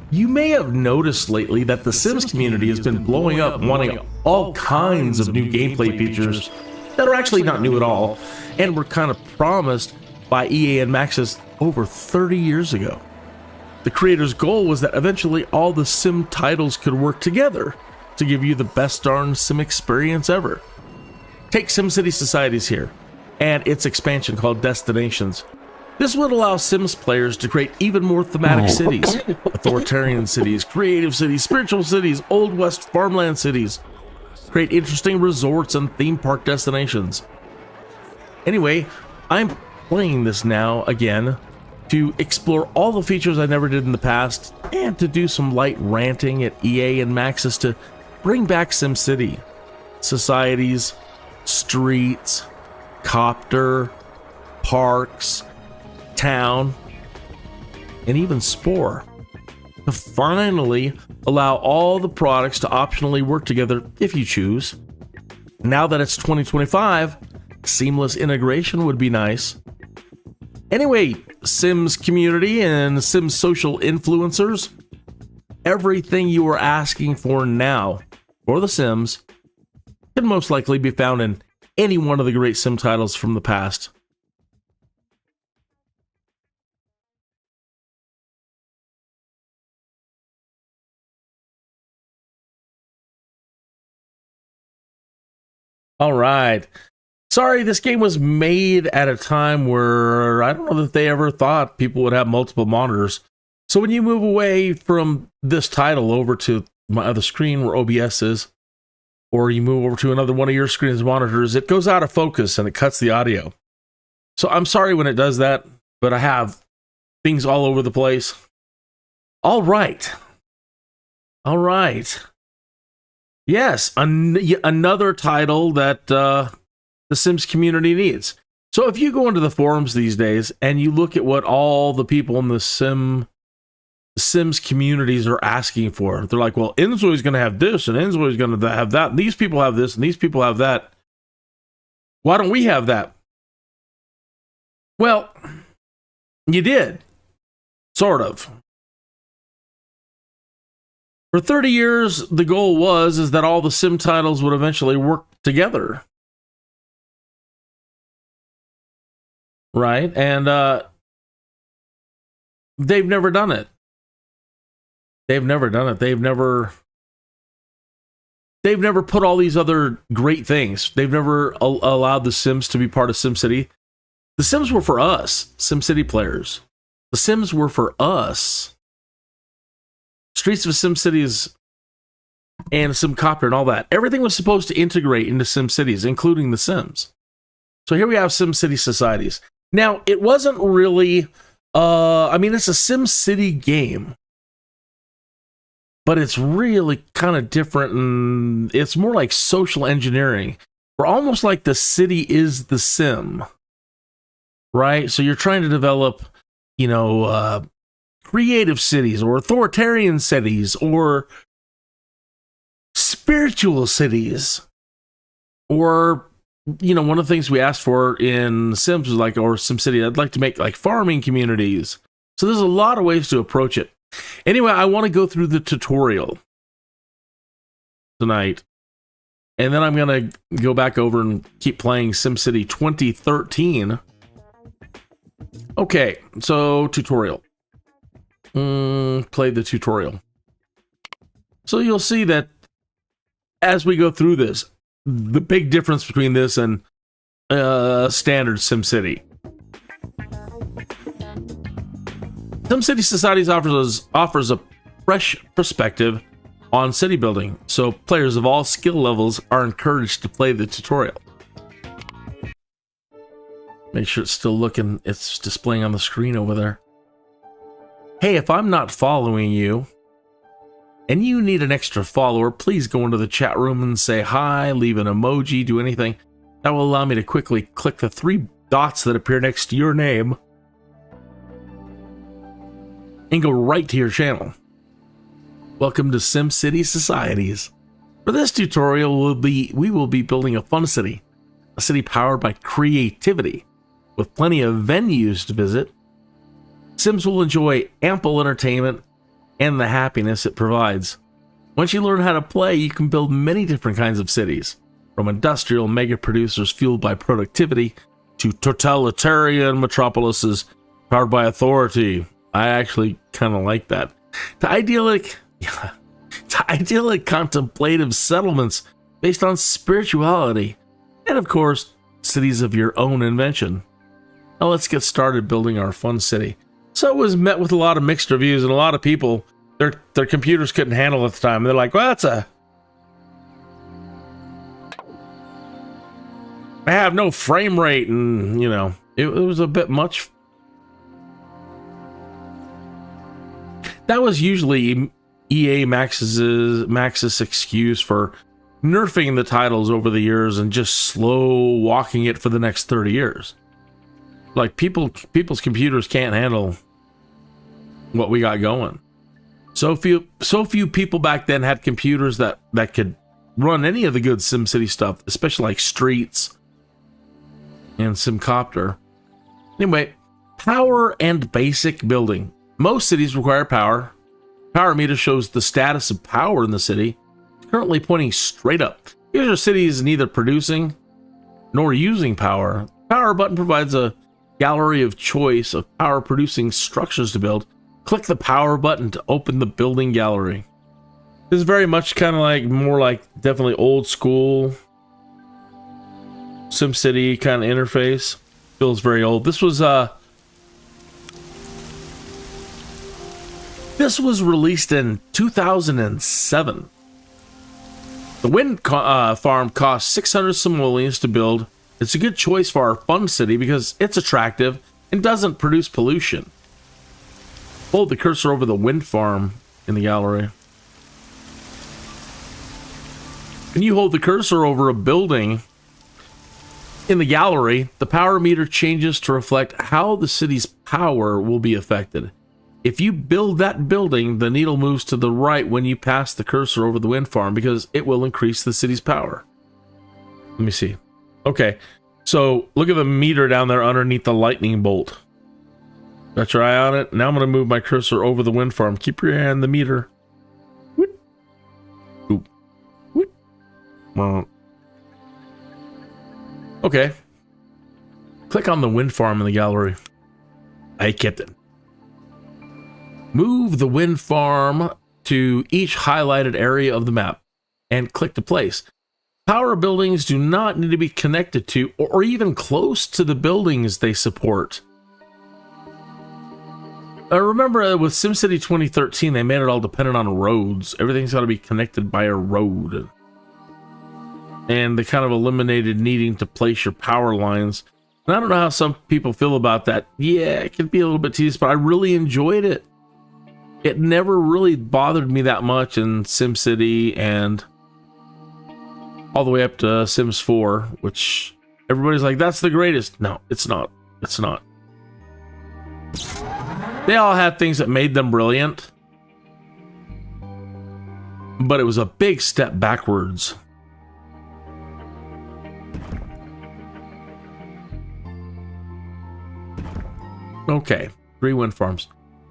You may have noticed lately that the Sims community has been blowing up, wanting all kinds of new gameplay features that are actually not new at all, and were kind of promised by EA and Maxis over 30 years ago. The creators' goal was that eventually all the Sim titles could work together to give you the best darn Sim experience ever. Take SimCity Societies here, and its expansion called Destinations. This would allow Sims players to create even more thematic cities, authoritarian cities, creative cities, spiritual cities, Old West farmland cities, create interesting resorts and theme park destinations. Anyway, I'm playing this now again to explore all the features I never did in the past and to do some light ranting at EA and Maxis to bring back SimCity, societies, streets, COPTER, parks, town, and even SPORE, to finally allow all the products to optionally work together if you choose. Now that it's 2025, seamless integration would be nice. Anyway, Sims community and Sims social influencers, everything you are asking for now for The Sims can most likely be found in any one of the great Sim titles from the past. All right. Sorry, this game was made at a time where I don't know that they ever thought people would have multiple monitors. So when you move away from this title over to my other screen where OBS is, or you move over to another one of your screen's monitors, it goes out of focus and it cuts the audio. So I'm sorry when it does that, but I have things all over the place. All right. All right. Yes, another title that the Sims community needs. So if you go into the forums these days and you look at what all the people in the Sims communities are asking for, they're like, well, Enzo is going to have this, and Enzo is going to have that, and these people have this, and these people have that. Why don't we have that? Well, you did. Sort of. For 30 years, the goal is that all the Sim titles would eventually work together. Right? And they've never done it. They've never done it. They've never put all these other great things. They've never allowed the Sims to be part of SimCity. The Sims were for us, SimCity players. The Sims were for us. Streets of SimCities and SimCopter and all that. Everything was supposed to integrate into SimCities, including the Sims. So here we have SimCity Societies. Now, it wasn't really, it's a SimCity game, but it's really kind of different, and it's more like social engineering. We're almost like the city is the Sim, right? So you're trying to develop, creative cities or authoritarian cities or spiritual cities, or one of the things we asked for in Sims was or SimCity, I'd like to make farming communities. So there's a lot of ways to approach it. Anyway, I want to go through the tutorial tonight, and then I'm going to go back over and keep playing SimCity 2013. Okay, so tutorial. Play the tutorial. So you'll see that as we go through this, the big difference between this and standard SimCity. SimCity Societies offers a fresh perspective on city building, so players of all skill levels are encouraged to play the tutorial. Make sure it's still looking, it's displaying on the screen over there. Hey, if I'm not following you, and you need an extra follower, please go into the chat room and say hi, leave an emoji, do anything. That will allow me to quickly click the 3 dots that appear next to your name and go right to your channel. Welcome to SimCity Societies. For this tutorial, we will be building a fun city, a city powered by creativity, with plenty of venues to visit. Sims will enjoy ample entertainment and the happiness it provides. Once you learn how to play, you can build many different kinds of cities, from industrial mega producers fueled by productivity to totalitarian metropolises powered by authority. I actually kind of like that. To idyllic contemplative settlements based on spirituality, and of course, cities of your own invention. Now let's get started building our fun city. So it was met with a lot of mixed reviews, and a lot of people, their computers couldn't handle it at the time. They're like, well, I have no frame rate, and you know, it was a bit much. That was usually EA Maxis excuse for nerfing the titles over the years and just slow walking it for the next 30 years. Like people's computers can't handle what we got going. So few people back then had computers that could run any of the good SimCity stuff, especially like Streets and SimCOPTER. Anyway, power and basic building. Most cities require power. Power meter shows the status of power in the city, currently pointing straight up. Here's our cities neither producing nor using power. The power button provides a gallery of choice of power producing structures to build. Click the power button to open the building gallery. This is very much kind of like more like definitely old school SimCity kind of interface. Feels very old. This was released in 2007. The wind farm costs 600 simoleons to build. It's a good choice for our fun city because it's attractive and doesn't produce pollution. Hold the cursor over the wind farm in the gallery. When you hold the cursor over a building in the gallery, the power meter changes to reflect how the city's power will be affected. If you build that building, the needle moves to the right when you pass the cursor over the wind farm because it will increase the city's power. Let me see. Okay, so look at the meter down there underneath the lightning bolt. Got your eye on it? Now I'm going to move my cursor over the wind farm. Keep your eye on the meter. Whoop. Whoop. Whoop. Well. Okay. Click on the wind farm in the gallery. Hey, Captain. Move the wind farm to each highlighted area of the map and click to place. Power buildings do not need to be connected to or even close to the buildings they support. I remember with SimCity 2013, they made it all dependent on roads. Everything's got to be connected by a road. And they kind of eliminated needing to place your power lines. And I don't know how some people feel about that. Yeah, it can be a little bit tedious, but I really enjoyed it. It never really bothered me that much in SimCity and all the way up to Sims 4, which everybody's like, that's the greatest. No, it's not. It's not. They all had things that made them brilliant, but it was a big step backwards. Okay, 3 wind farms.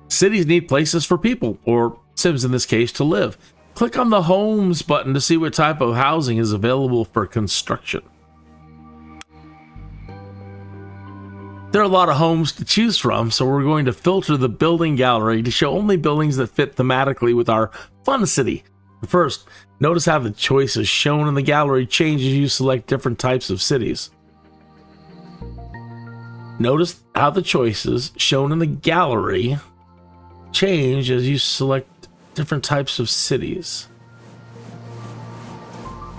Cities need places for people, or Sims in this case, to live. Click on the Homes button to see what type of housing is available for construction. There are a lot of homes to choose from, so we're going to filter the building gallery to show only buildings that fit thematically with our fun city. First, notice how the choices shown in the gallery change as you select different types of cities. Notice how the choices shown in the gallery change as you select different types of cities.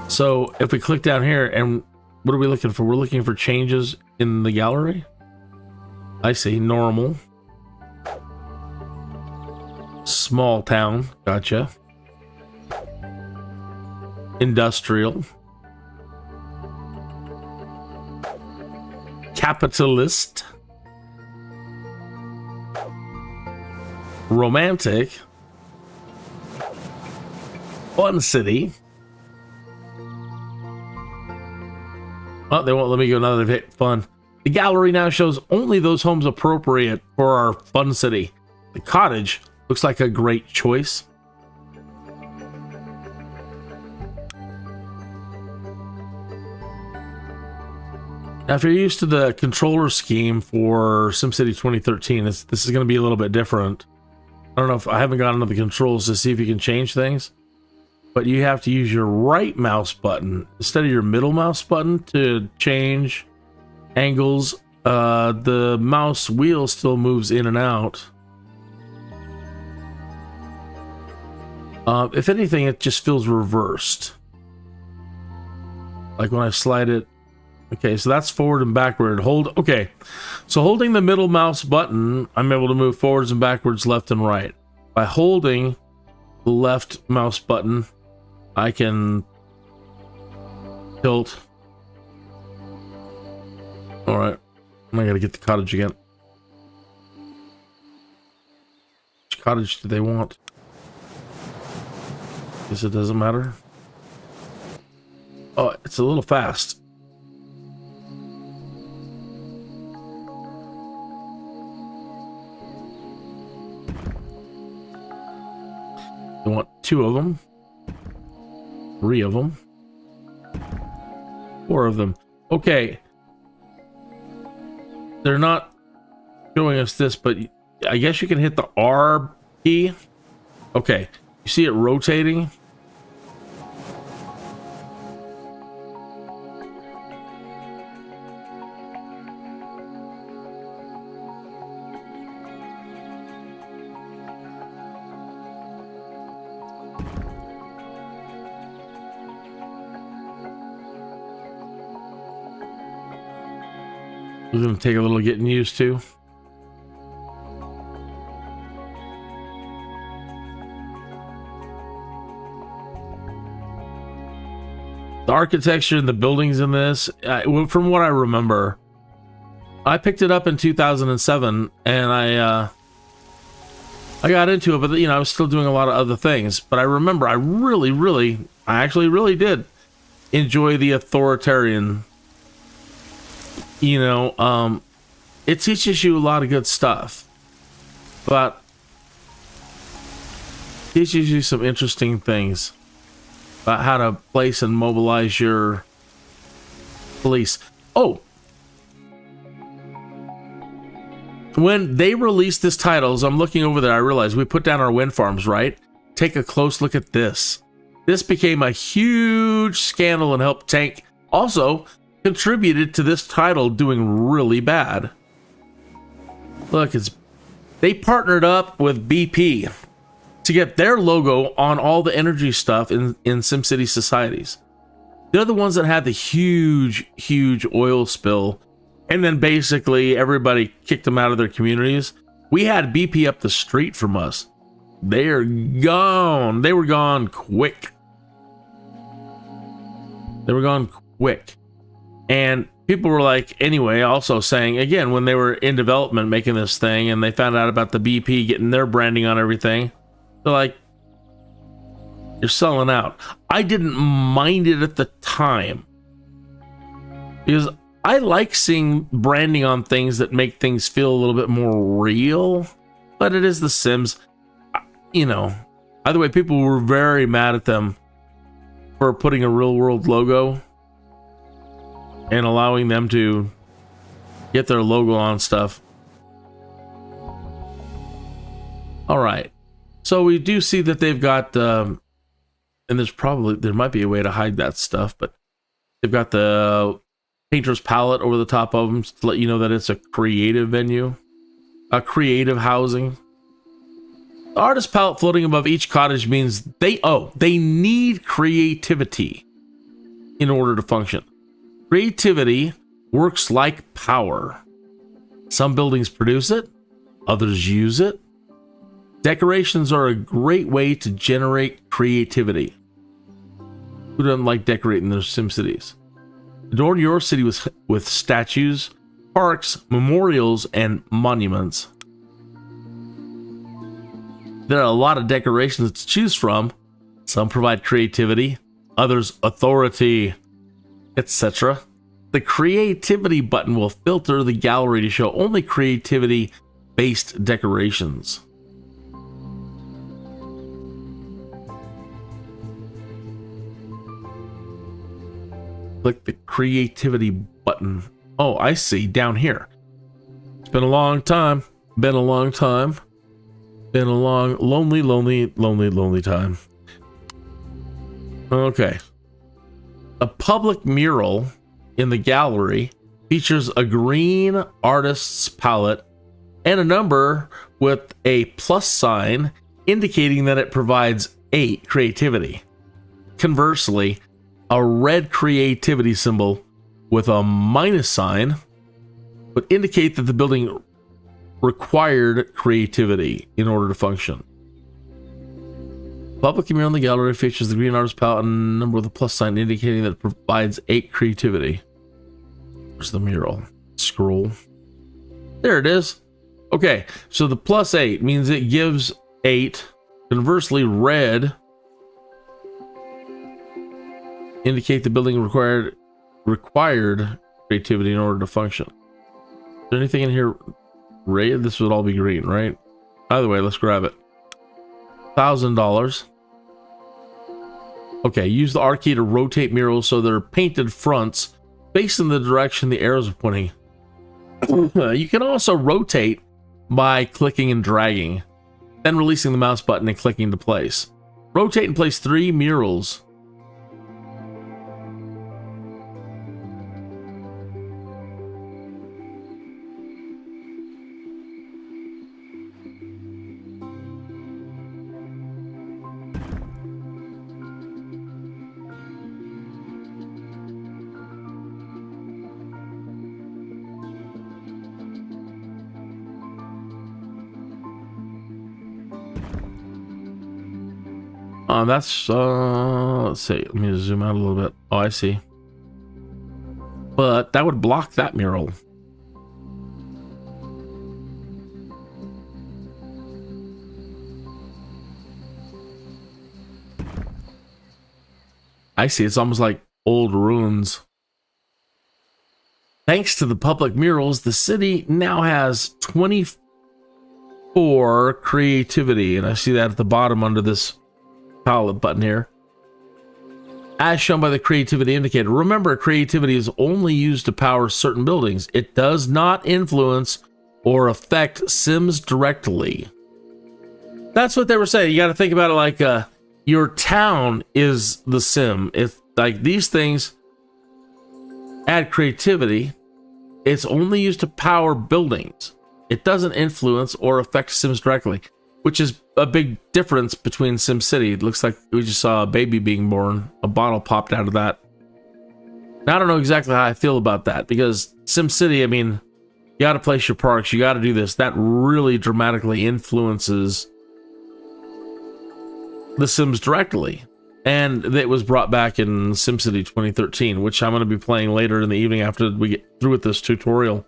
So if we click down here, and what are we looking for? We're looking for changes in the gallery. I see. Normal. Small town. Gotcha. Industrial. Capitalist. Romantic. Fun city. Oh, they won't let me go now that they've hit fun. The gallery now shows only those homes appropriate for our fun city. The cottage Looks like a great choice. Now, if you're used to the controller scheme for SimCity 2013, this is going to be a little bit different. I don't know if I haven't gotten into the controls to see if you can change things, but you have to use your right mouse button instead of your middle mouse button to change angles. The mouse wheel still moves in and out. If anything, it just feels reversed. Like when I slide it. Okay, so that's forward and backward. Okay, so holding the middle mouse button, I'm able to move forwards and backwards, left and right. By holding the left mouse button, I can tilt. All right, I gotta get the cottage again. Which cottage do they want? Guess it doesn't matter. Oh, it's a little fast. I want 2 of them, 3 of them, 4 of them. Okay. They're not showing us this, but I guess you can hit the R key. Okay. You see it rotating? It's going to take a little getting used to. The architecture and the buildings in this, from what I remember, I picked it up in 2007 and I got into it, but you know, I was still doing a lot of other things. But I remember I actually really did enjoy the Authoritarian. You know, it teaches you a lot of good stuff, but teaches you some interesting things about how to place and mobilize your police. Oh, when they released this title, as I'm looking over there, I realized we put down our wind farms, right? Take a close look at this. This became a huge scandal and helped tank. Also contributed to this title doing really bad. Look, they partnered up with BP to get their logo on all the energy stuff in SimCity Societies. They're the ones that had the huge oil spill, and then basically everybody kicked them out of their communities. We had BP up the street from us. They're gone. They were gone quick. They were gone quick. And people were like, anyway, also saying, again, when they were in development making this thing and they found out about the BP getting their branding on everything, they're like, you're selling out. I didn't mind it at the time because I like seeing branding on things that make things feel a little bit more real, but it is The Sims. You know, either way, people were very mad at them for putting a real world logo and allowing them to get their logo on stuff. All right. So we do see that they've got, and there might be a way to hide that stuff, but they've got the painter's palette over the top of them to let you know that it's a creative venue, a creative housing. The artist palette floating above each cottage means they need creativity in order to function. Creativity works like power. Some buildings produce it, others use it. Decorations are a great way to generate creativity. Who doesn't like decorating their SimCities? Adorn your city with statues, parks, memorials, and monuments. There are a lot of decorations to choose from. Some provide creativity, others authority, etc. The creativity button will filter the gallery to show only creativity-based decorations. Click the creativity button. Oh, I see, down here. It's been a long time. Been a long time. Been a long, lonely time. Okay. A public mural in the gallery features a green artist's palette and a number with a plus sign indicating that it provides 8 creativity. Conversely, a red creativity symbol with a minus sign would indicate that the building required creativity in order to function. Public mural in the gallery features the green artist palette and a number with a plus sign indicating that it provides 8 creativity. Where's the mural? Scroll. There it is. Okay, so the plus 8 means it gives 8. Conversely, red indicate the building required creativity in order to function. Is there anything in here red? This would all be green, right? Either way, let's grab it. $1,000. Okay, use the R key to rotate murals so they're painted fronts facing the direction the arrows are pointing. You can also rotate by clicking and dragging, then releasing the mouse button and clicking to place. Rotate and place 3 murals. That's let's see, let me zoom out a little bit. Oh, I see. But that would block that mural. I see, it's almost like old ruins. Thanks to the public murals, the city now has 24 creativity, and I see that at the bottom under this palette button here, as shown by the creativity indicator. Remember, creativity is only used to power certain buildings. It does not influence or affect Sims directly. That's what they were saying. You got to think about it like your town is the Sim. If like these things add creativity, it's only used to power buildings. It doesn't influence or affect Sims directly, which is a big difference between SimCity. It looks like we just saw a baby being born. A bottle popped out of that. Now, I don't know exactly how I feel about that, because SimCity, I mean, you got to place your parks, you got to do this. That really dramatically influences the Sims directly. And it was brought back in SimCity 2013, which I'm going to be playing later in the evening after we get through with this tutorial.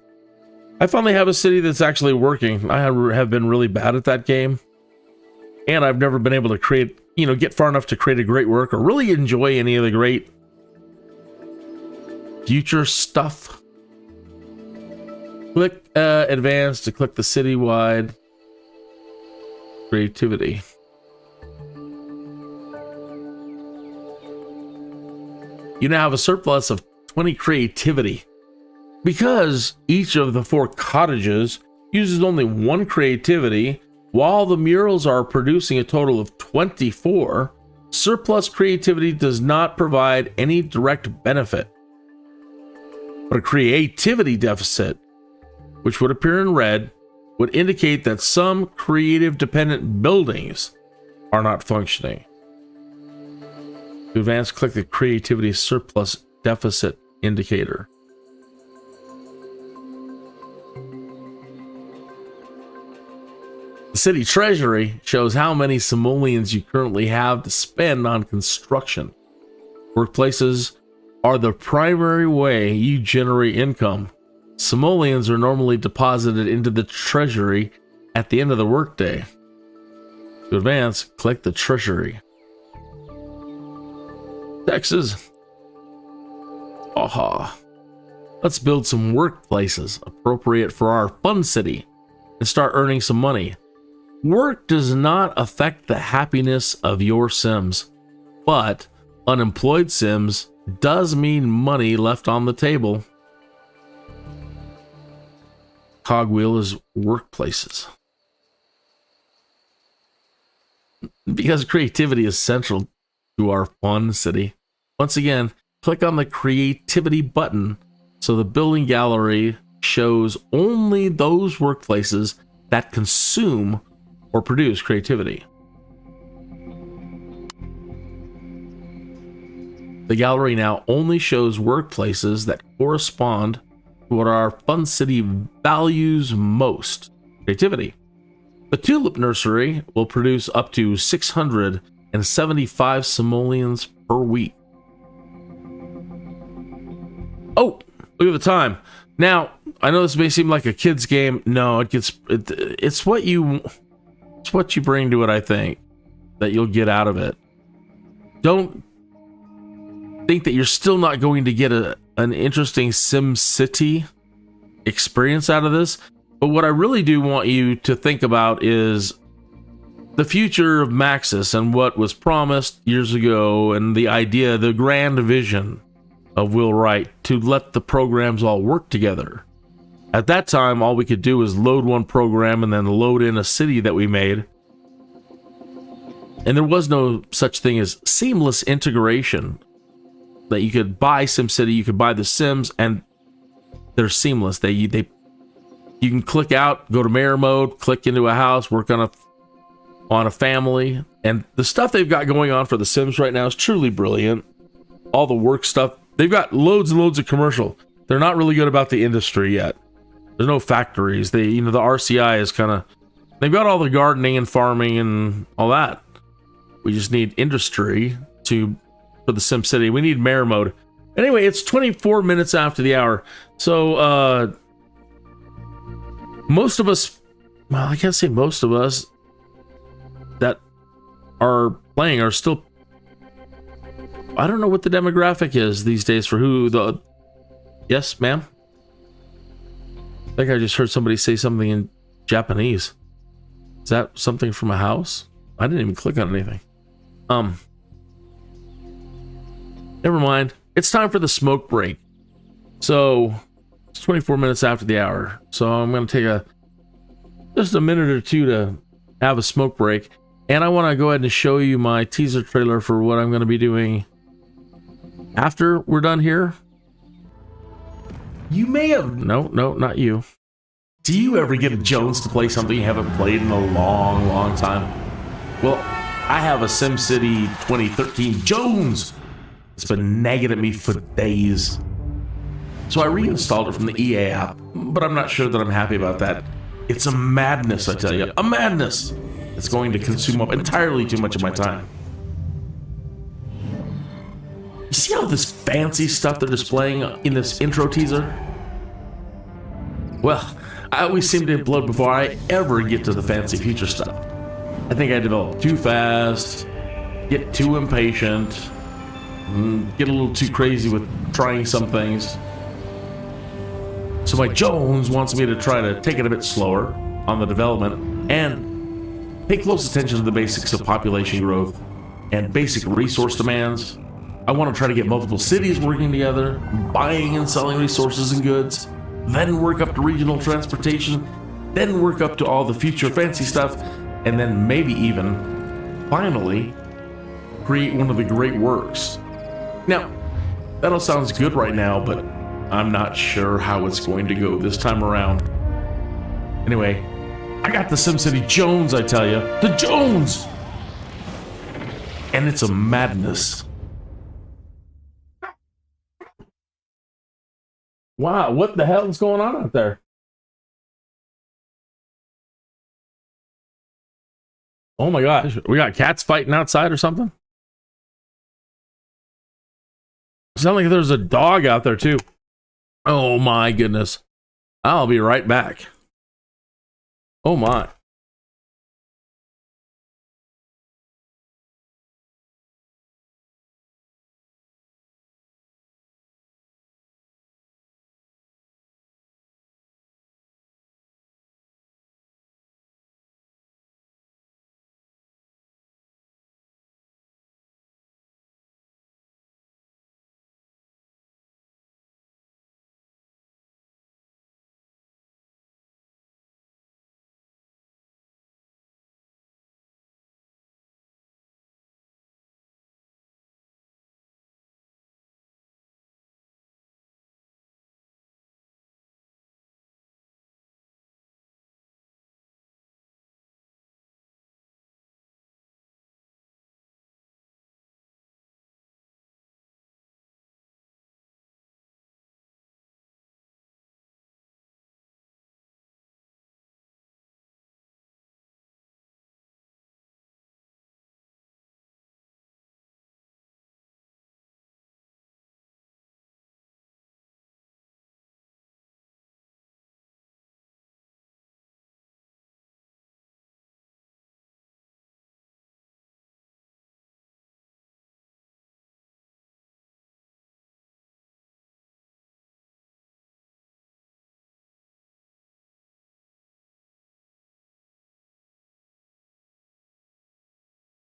I finally have a city that's actually working. I have been really bad at that game, and I've never been able to create, get far enough to create a great work or really enjoy any of the great future stuff. Click advance to click the citywide creativity. You now have a surplus of 20 creativity. Because each of the 4 cottages uses only 1 creativity, while the murals are producing a total of 24, surplus creativity does not provide any direct benefit. But a creativity deficit, which would appear in red, would indicate that some creative dependent buildings are not functioning. To advance, click the creativity surplus deficit indicator. The city treasury shows how many simoleons you currently have to spend on construction. Workplaces are the primary way you generate income. Simoleons are normally deposited into the treasury at the end of the workday. To advance, click the treasury. Taxes. Aha. Let's build some workplaces appropriate for our fun city and start earning some money. Work does not affect the happiness of your Sims, but unemployed Sims does mean money left on the table. Cogwheel is workplaces. Because creativity is central to our fun city. Once again, click on the creativity button so the building gallery shows only those workplaces that consume or produce creativity. The gallery now only shows workplaces that correspond to what our fun city values most: creativity. The Tulip Nursery will produce up to 675 simoleons per week. Oh, look at the time. Now, I know this may seem like a kid's game. No, it's what you bring to it, I think, that you'll get out of it. Don't think that you're still not going to get an interesting SimCity experience out of this. But what I really do want you to think about is the future of Maxis and what was promised years ago, and the idea, the grand vision of Will Wright to let the programs all work together. At that time, all we could do was load one program and then load in a city that we made. And there was no such thing as seamless integration. That you could buy SimCity, you could buy the Sims, and they're seamless. You can click out, go to mayor mode, click into a house, work on a family, and the stuff they've got going on for the Sims right now is truly brilliant. All the work stuff, they've got loads and loads of commercial. They're not really good about the industry yet. There's no factories. The RCI is kind of, they've got all the gardening and farming and all that. We just need industry for the SimCity. We need mayor mode. Anyway, it's 24 minutes after the hour. So, most of us, well, I can't say most of us that are playing are still, I don't know what the demographic is these days for yes, ma'am? I think I just heard somebody say something in Japanese. Is that something from a house? I didn't even click on anything. Never mind. It's time for the smoke break. So, it's 24 minutes after the hour. So, I'm going to take just a minute or two to have a smoke break. And I want to go ahead and show you my teaser trailer for what I'm going to be doing after we're done here. You may have... No, not you. Do you ever get a Jones to play something you haven't played in a long, long time? Well, I have a SimCity 2013 Jones. It's been nagging at me for days. So I reinstalled it from the EA app, but I'm not sure that I'm happy about that. It's a madness, I tell you. A madness! It's going to consume up entirely too much of my time. You see all this fancy stuff they're displaying in this intro teaser? Well, I always seem to implode before I ever get to the fancy future stuff. I think I develop too fast, get too impatient, get a little too crazy with trying some things. So my Jones wants me to try to take it a bit slower on the development and pay close attention to the basics of population growth and basic resource demands. I want to try to get multiple cities working together, buying and selling resources and goods, then work up to regional transportation, then work up to all the future fancy stuff, and then maybe even, finally, create one of the great works. Now, that all sounds good right now, but I'm not sure how it's going to go this time around. Anyway, I got the SimCity Jones, I tell you. The Jones! And it's a madness. Wow, what the hell is going on out there? Oh my gosh, we got cats fighting outside or something? Sounds like there's a dog out there too. Oh my goodness. I'll be right back. Oh my.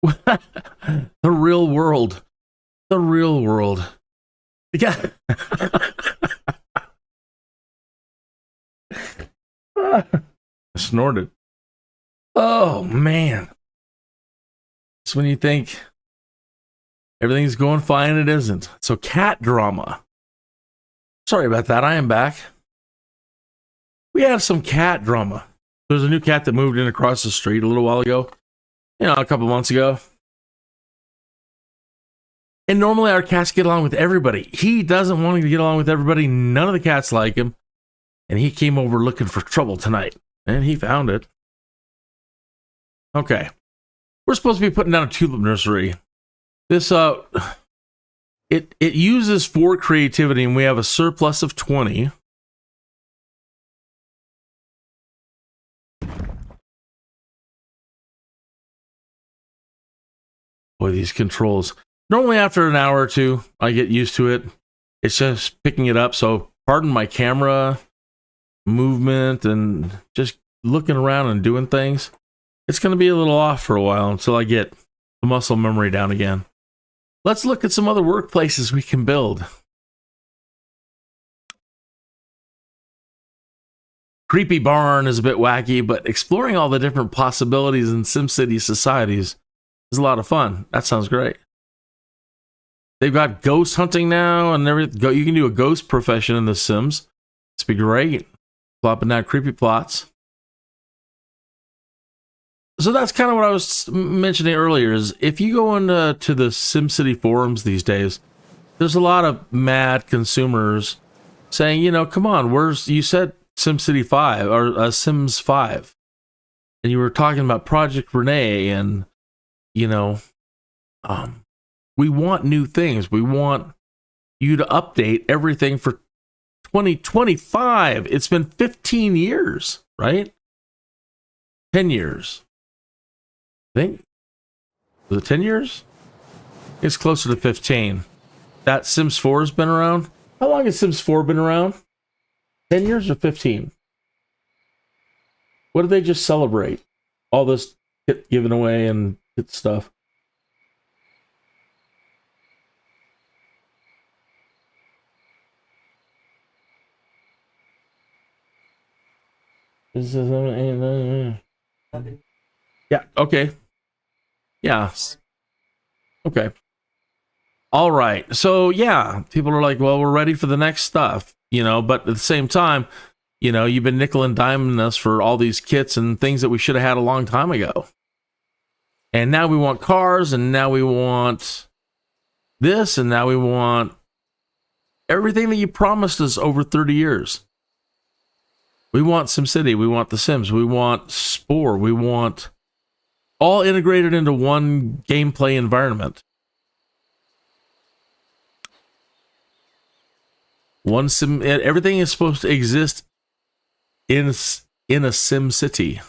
The real world. The real world. Yeah. I snorted. Oh, man. It's when you think everything's going fine, it isn't. So, cat drama. Sorry about that. I am back. We have some cat drama. There's a new cat that moved in across the street a little while ago. A couple months ago. And normally our cats get along with everybody. He doesn't want to get along with everybody. None of the cats like him. And he came over looking for trouble tonight. And he found it. Okay. We're supposed to be putting down a tulip nursery. This, it uses 4 creativity, and we have a surplus of 20. Boy, these controls. Normally after an hour or two, I get used to it. It's just picking it up. So pardon my camera movement and just looking around and doing things. It's going to be a little off for a while until I get the muscle memory down again. Let's look at some other workplaces we can build. Creepy Barn is a bit wacky, but exploring all the different possibilities in SimCity Societies is a lot of fun. That sounds great. They've got ghost hunting now, and everything. You can do a ghost profession in The Sims. It's be great. Plopping down creepy plots. So that's kind of what I was mentioning earlier, is if you go into the SimCity forums these days, there's a lot of mad consumers saying, come on, you said SimCity 5 or Sims 5, and you were talking about Project Renee, and we want new things. We want you to update everything for 2025. It's been 15 years, right? 10 years. I think. Was it 10 years? It's closer to 15. That Sims 4 has been around. How long has Sims 4 been around? 10 years or 15? What did they just celebrate? All this kit given away and kit stuff. Yeah, okay. Yeah. Okay. All right. So, yeah, people are like, well, we're ready for the next stuff, but at the same time, you've been nickel and diming us for all these kits and things that we should have had a long time ago. And now we want cars, and now we want this, and now we want everything that you promised us over 30 years. We want SimCity, we want The Sims, we want SPORE, we want all integrated into one gameplay environment. One sim, everything is supposed to exist in a SimCity.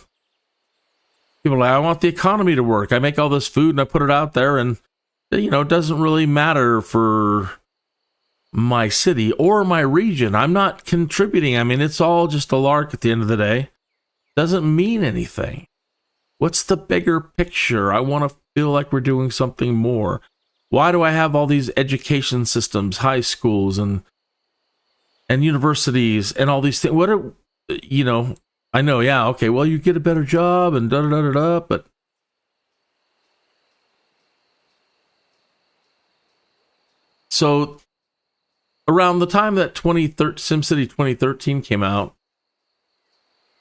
People are like, I want the economy to work. I make all this food and I put it out there, and it doesn't really matter for my city or my region. I'm not contributing. I mean, it's all just a lark at the end of the day. Doesn't mean anything. What's the bigger picture? I want to feel like we're doing something more. Why do I have all these education systems, high schools and universities and all these things? What are, I know, yeah, okay, well, you get a better job and da-da-da-da-da, but so around the time that SimCity 2013 came out,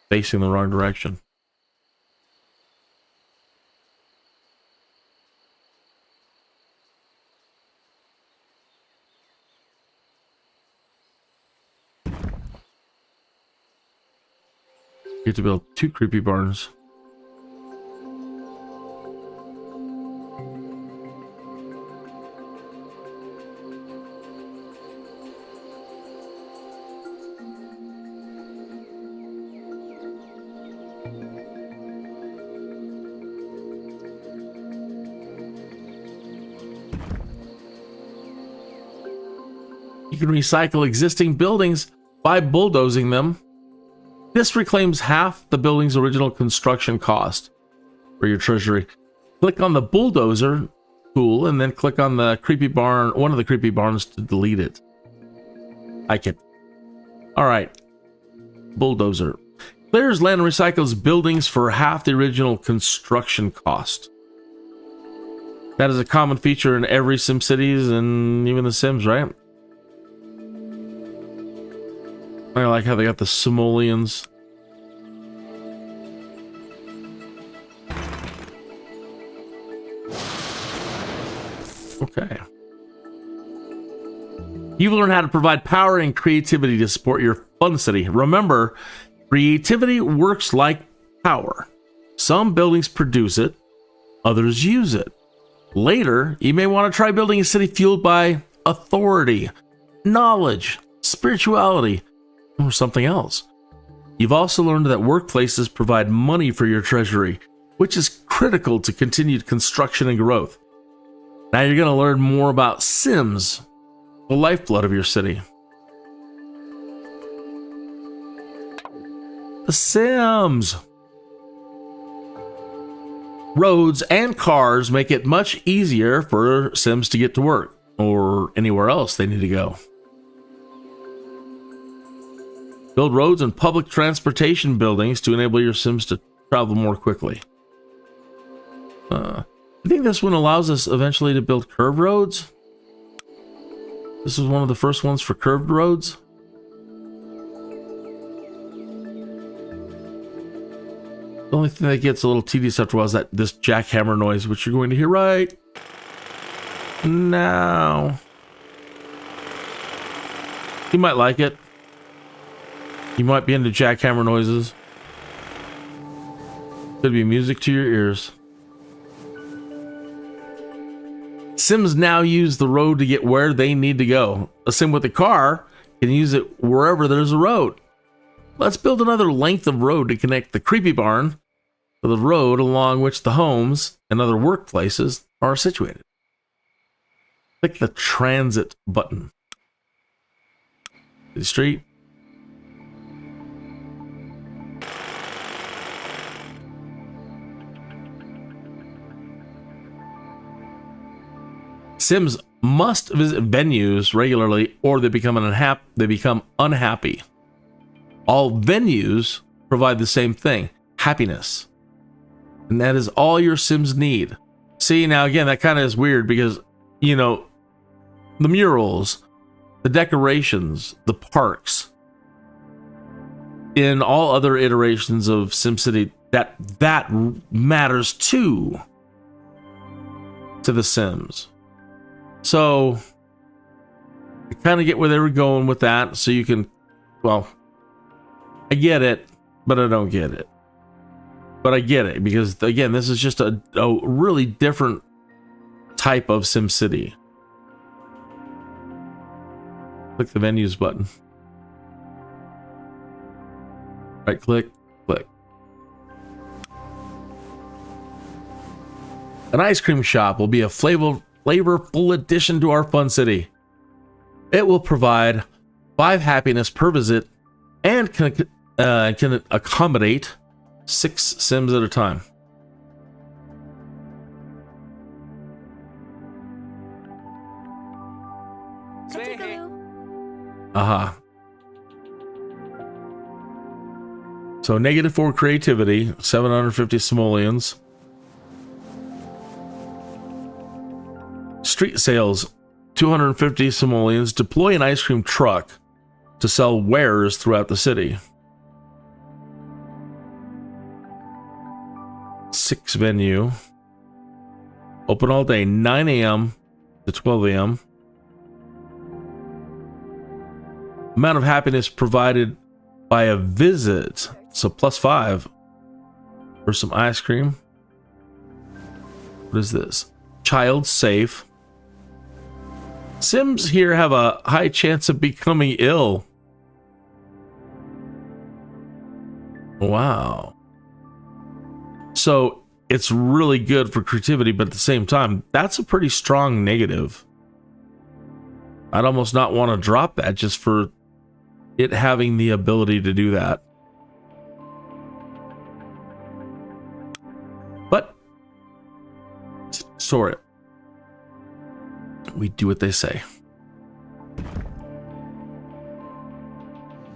facing the wrong direction. You have to build 2 creepy barns. You can recycle existing buildings by bulldozing them. This reclaims half the building's original construction cost for your treasury. Click on the bulldozer tool and then click on the creepy barn, one of the creepy barns, to delete it. Like it. All right. Bulldozer. Clears land and recycles buildings for half the original construction cost. That is a common feature in every SimCities and even the Sims, right? I like how they got the simoleons. Okay. You've learned how to provide power and creativity to support your fun city. Remember, creativity works like power. Some buildings produce it, others use it. Later, you may want to try building a city fueled by authority, knowledge, spirituality, or something else. You've also learned that workplaces provide money for your treasury, which is critical to continued construction and growth. Now you're going to learn more about Sims, the lifeblood of your city. The Sims. Roads and cars make it much easier for Sims to get to work or anywhere else they need to go. Build roads and public transportation buildings to enable your Sims to travel more quickly. I think this one allows us eventually to build curved roads. This is one of the first ones for curved roads. The only thing that gets a little tedious after a while is this jackhammer noise, which you're going to hear right now. You might like it. You might be into jackhammer noises. Could be music to your ears. Sims now use the road to get where they need to go. A Sim with a car can use it wherever there's a road. Let's build another length of road to connect the creepy barn to the road along which the homes and other workplaces are situated. Click the transit button. The street. Sims must visit venues regularly or they become unhappy. All venues provide the same thing, happiness. And that is all your Sims need. See, now again, that kind of is weird because, you know, the murals, the decorations, the parks, in all other iterations of SimCity, that matters too to the Sims. So I kind of get where they were going with that. So you can, well, I get it, but I don't get it. But I get it because, again, this is just a really different type of SimCity. Click the venues button. Right click, click. An ice cream shop will be a flavorful addition to our fun city. It will provide 5 happiness per visit and can accommodate 6 Sims at a time. Aha. So -4 creativity, 750 simoleons. Street sales, 250 simoleons. Deploy an ice cream truck to sell wares throughout the city. 6 venue. Open all day, 9 a.m. to 12 a.m. Amount of happiness provided by a visit. So +5 for some ice cream. What is this? Child safe. Sims here have a high chance of becoming ill. Wow. So it's really good for creativity, but at the same time, that's a pretty strong negative. I'd almost not want to drop that just for it having the ability to do that. store it. We do what they say.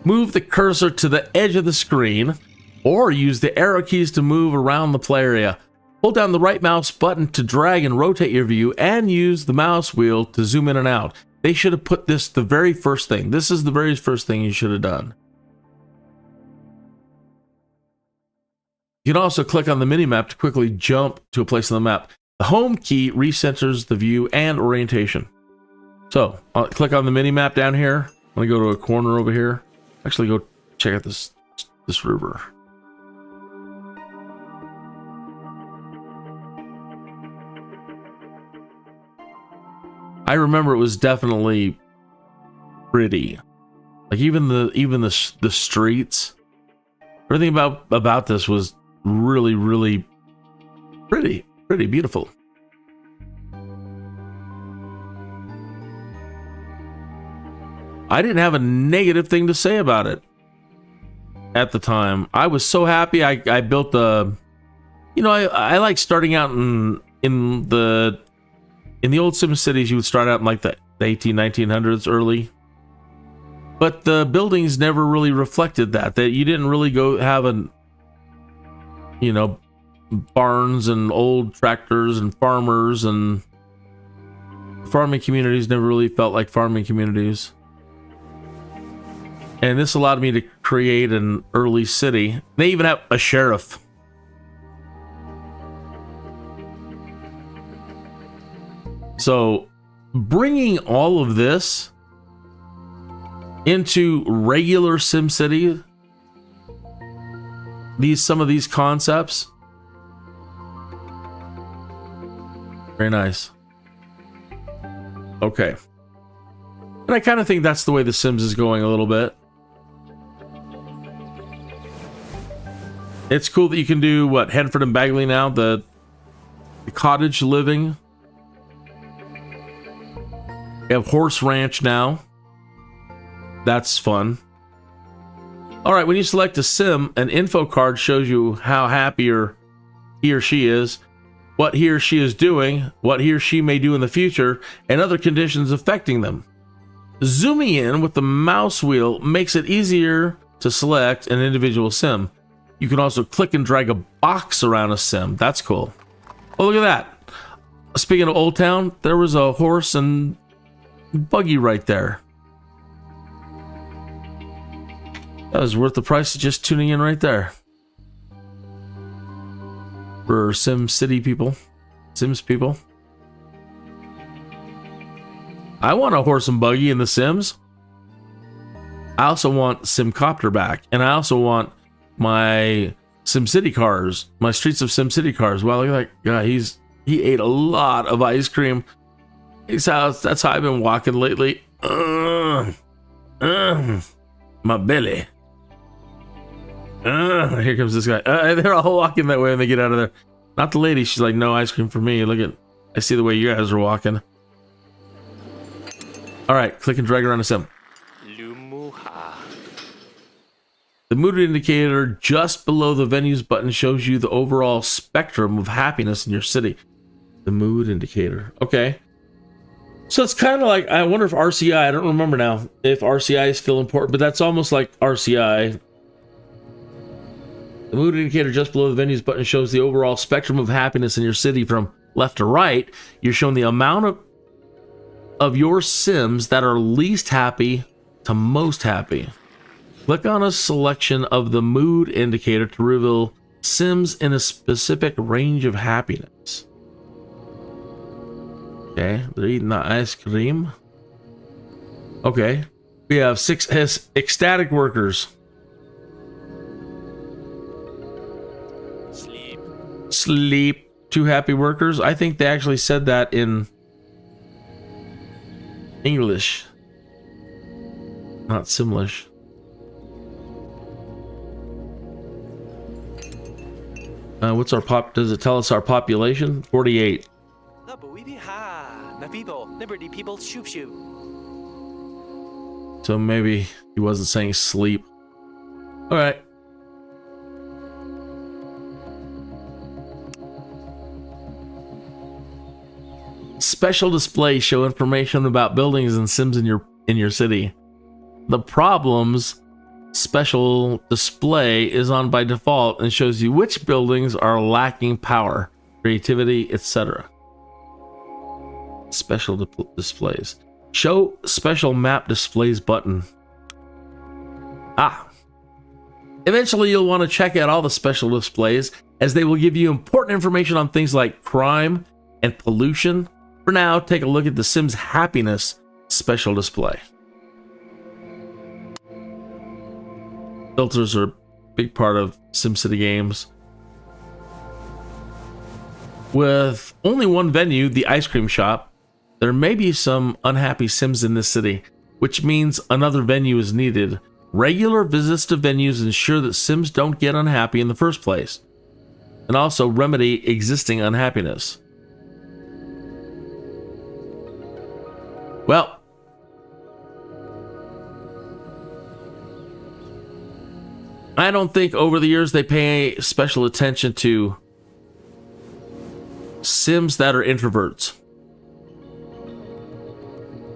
Move the cursor to the edge of the screen, or use the arrow keys to move around the play area. Hold down the right mouse button to drag and rotate your view, and use the mouse wheel to zoom in and out. They should have put this the very first thing. This is the very first thing you should have done. You can also click on the minimap to quickly jump to a place on the map. The home key recenters the view and orientation. So, I'll click on the minimap down here. I'm going to go to a corner over here. Actually, go check out this river. I remember it was definitely pretty. Like even the streets, everything about this was really pretty beautiful. I didn't have a negative thing to say about it at the time. I was so happy. I built the, you know, I like starting out in the old Sim cities. You would start out in like the 1900s early, but the buildings never really reflected that you didn't really go have you know, barns and old tractors and farmers, and farming communities never really felt like farming communities. And this allowed me to create an early city. They even have a sheriff. So, bringing all of this into regular SimCity, some of these concepts, very nice. Okay. And I kind of think that's the way The Sims is going a little bit. It's cool that you can do, what, Henford and Bagley now, the cottage living. You have Horse Ranch now. That's fun. All right, when you select a sim, an info card shows you how happy he or she is, what he or she is doing, what he or she may do in the future, and other conditions affecting them. Zooming in with the mouse wheel makes it easier to select an individual sim. You can also click and drag a box around a sim. That's cool. Oh, look at that. Speaking of Old Town, there was a horse and buggy right there. That was worth the price of just tuning in right there. For SimCity people. Sims people. I want a horse and buggy in the Sims. I also want SimCopter back. And I also want my SimCity cars. My Streets of SimCity cars. Wow, look at that guy. He ate a lot of ice cream. That's how I've been walking lately. My belly. Here comes this guy. They're all walking that way when they get out of there. Not the lady. She's like, no ice cream for me. I see the way you guys are walking. All right, click and drag around a sim. The mood indicator just below the venues button shows you the overall spectrum of happiness in your city. The mood indicator. Okay. So it's kind of like, I wonder if RCI, I don't remember now if RCI is still important, but that's almost like RCI. The mood indicator just below the venues button shows the overall spectrum of happiness in your city from left to right. You're shown the amount of your Sims that are least happy to most happy. Click on a selection of the mood indicator to reveal Sims in a specific range of happiness. Okay, they're eating the ice cream. Okay, we have 6 ecstatic workers. Sleep. 2 happy workers. I think they actually said that in English, not Simlish. What's our does it tell us our population? 48. So maybe he wasn't saying sleep. All right. special displays show information about buildings and Sims in your city. The problem's special display is on by default and shows you which buildings are lacking power, creativity, etc. Special displays. Show special map displays button. Eventually you'll want to check out all the special displays, as they will give you important information on things like crime and pollution. For now, take a look at the Sims Happiness special display. Filters are a big part of SimCity games. With only one venue, the ice cream shop, there may be some unhappy Sims in this city, which means another venue is needed. Regular visits to venues ensure that Sims don't get unhappy in the first place, and also remedy existing unhappiness. Well, I don't think over the years they pay special attention to Sims that are introverts.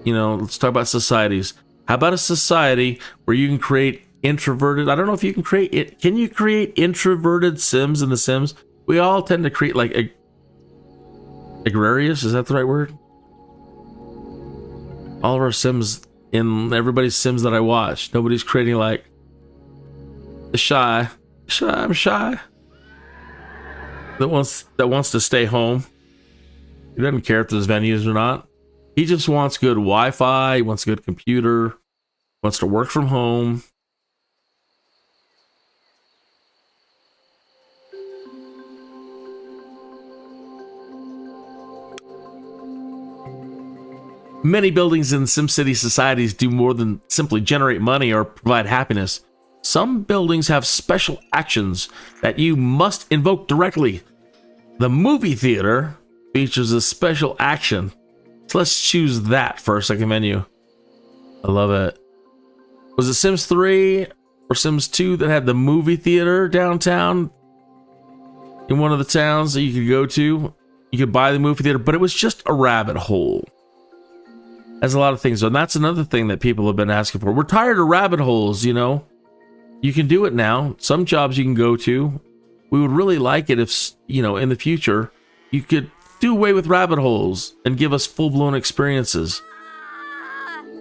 You know, let's talk about societies. How about a society where you can create introverted? I don't know if you can create it. Can you create introverted Sims in The Sims? We all tend to create like agrarious. Is that the right word? All of our Sims, in everybody's Sims that I watch, nobody's creating like I'm shy. That wants to stay home. He doesn't care if there's venues or not. He just wants good Wi-Fi. He wants a good computer. Wants to work from home. Many buildings in SimCity societies do more than simply generate money or provide happiness. Some buildings have special actions that you must invoke directly. The movie theater features a special action. So let's choose that for our second menu. I love it. Was it Sims 3 or Sims 2 that had the movie theater downtown in one of the towns that you could go to? You could buy the movie theater, but it was just a rabbit hole. As a lot of things, and that's another thing that people have been asking for. We're tired of rabbit holes, you know. You can do it now. Some jobs you can go to. We would really like it if, you know, in the future, you could do away with rabbit holes and give us full-blown experiences.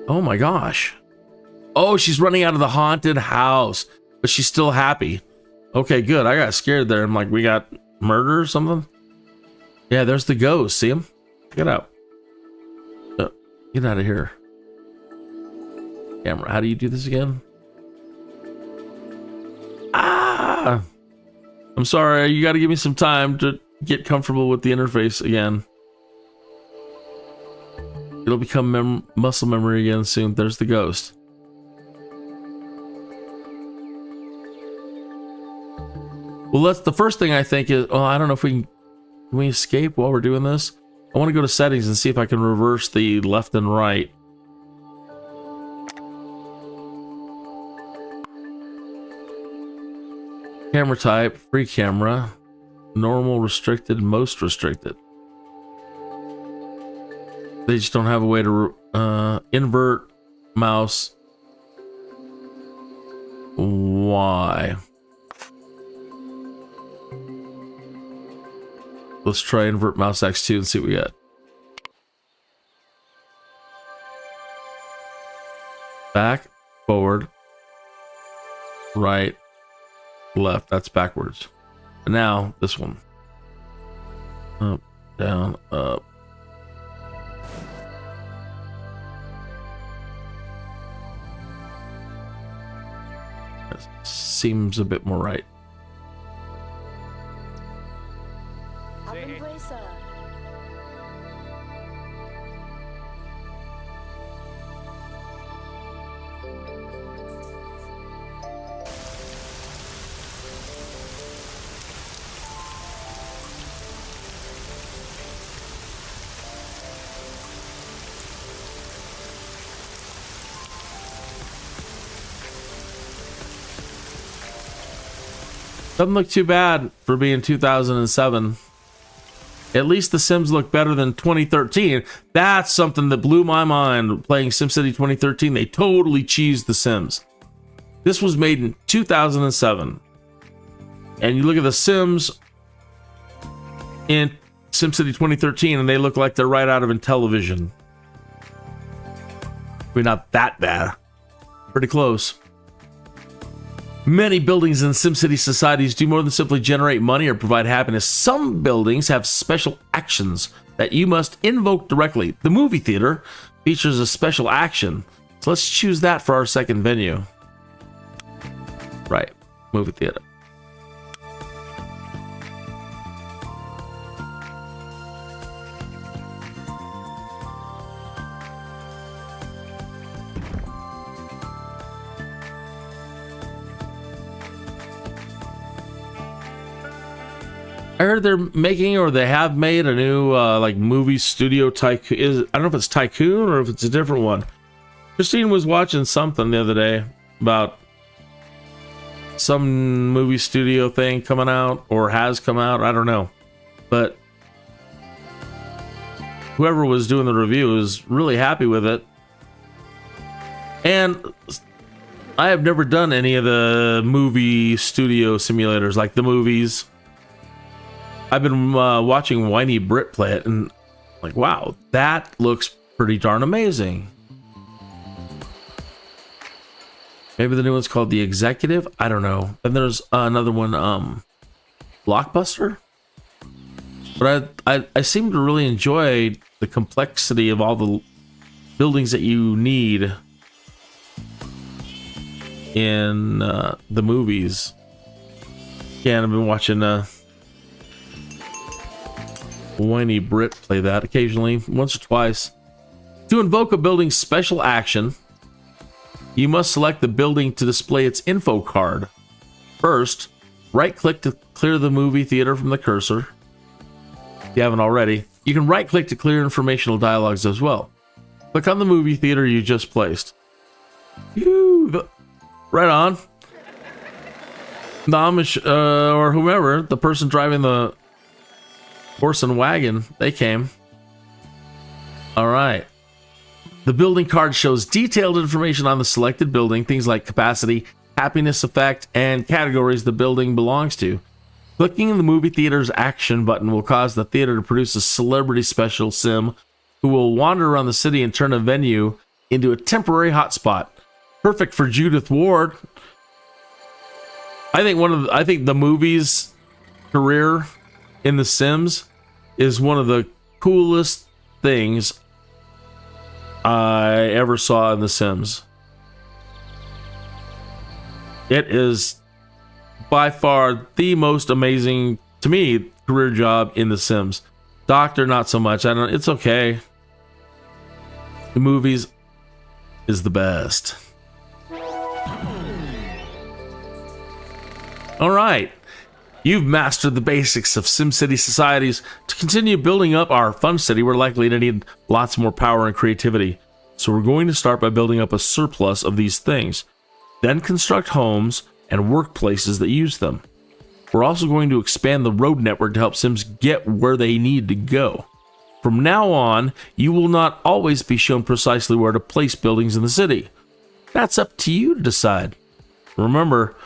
Oh my gosh. Oh, she's running out of the haunted house, but she's still happy. Okay, good. I got scared there. I'm like, we got murder or something? Yeah, there's the ghost. See him? Get out. Get out of here. Camera, how do you do this again? I'm sorry, you got to give me some time to get comfortable with the interface again. It'll become muscle memory again soon. There's the ghost. Well, that's the first thing I think is, oh, I don't know if can we escape while we're doing this? I want to go to settings and see if I can reverse the left and right. Camera type, free camera, normal, restricted, most restricted. They just don't have a way to invert mouse. Why? Let's try invert mouse X2 and see what we get. Back, forward, right, left. That's backwards. And now this one. Up, down, up. That seems a bit more right. Doesn't look too bad for being 2007. At least the Sims look better than 2013. That's something that blew my mind playing SimCity 2013. They totally cheesed the Sims. This was made in 2007. And you look at the Sims in SimCity 2013 and they look like they're right out of Intellivision. We're not that bad. Pretty close. Many buildings in SimCity societies do more than simply generate money or provide happiness. Some buildings have special actions that you must invoke directly. The movie theater features a special action. So let's choose that for our second venue. Right, movie theater. I heard they're making, or they have made, a new like movie studio tycoon. I don't know if it's Tycoon or if it's a different one. Christine was watching something the other day about some movie studio thing coming out, or has come out. I don't know, but whoever was doing the review was really happy with it. And I have never done any of the movie studio simulators, like the movies. I've been watching Whiny Brit play it, and like, wow, that looks pretty darn amazing. Maybe the new one's called The Executive. I don't know. Then there's another one, Blockbuster. But I seem to really enjoy the complexity of all the buildings that you need in the movies. Yeah, and I've been watching Whiny Brit play that occasionally, once or twice. To invoke a building's special action, you must select the building to display its info card. First, right-click to clear the movie theater from the cursor. If you haven't already, you can right-click to clear informational dialogues as well. Click on the movie theater you just placed. Right on. The Amish, or whomever, the person driving the horse and wagon, they came. All right. The building card shows detailed information on the selected building, things like capacity, happiness effect, and categories the building belongs to. Clicking the movie theater's action button will cause the theater to produce a celebrity special sim who will wander around the city and turn a venue into a temporary hotspot. Perfect for Judith Ward. I think the movie's career in The Sims is one of the coolest things I ever saw in The Sims. It is by far the most amazing, to me, career job in The Sims. Doctor, not so much. It's okay. The movies is the best. All right. You've mastered the basics of SimCity societies. To continue building up our fun city, we're likely to need lots more power and creativity. So we're going to start by building up a surplus of these things. Then construct homes and workplaces that use them. We're also going to expand the road network to help Sims get where they need to go. From now on, you will not always be shown precisely where to place buildings in the city. That's up to you to decide. Remember,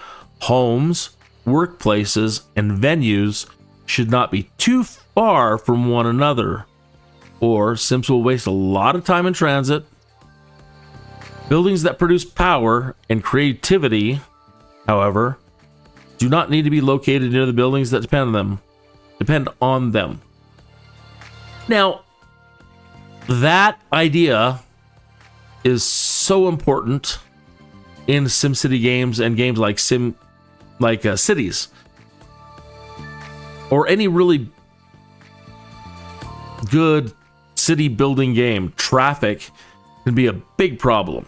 homes, workplaces, and venues should not be too far from one another, or Sims will waste a lot of time in transit. Buildings that produce power and creativity, however, do not need to be located near the buildings that depend on them. Now, that idea is so important in SimCity games and games like Cities, or any really good city building game. Traffic can be a big problem.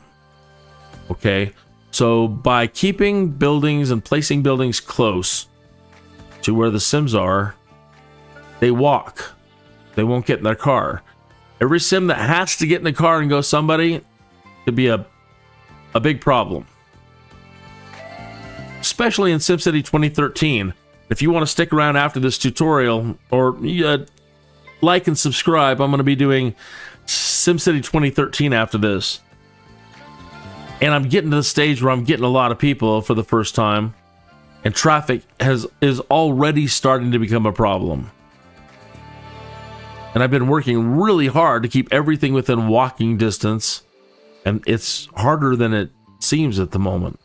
Okay, so by keeping buildings and placing buildings close to where the Sims are, they walk. They won't get in their car. Every Sim that has to get in the car and go somebody could be a big problem. Especially in SimCity 2013. If you want to stick around after this tutorial, or like and subscribe. I'm going to be doing SimCity 2013 after this. And I'm getting to the stage where I'm getting a lot of people for the first time. And traffic is already starting to become a problem. And I've been working really hard to keep everything within walking distance. And it's harder than it seems at the moment.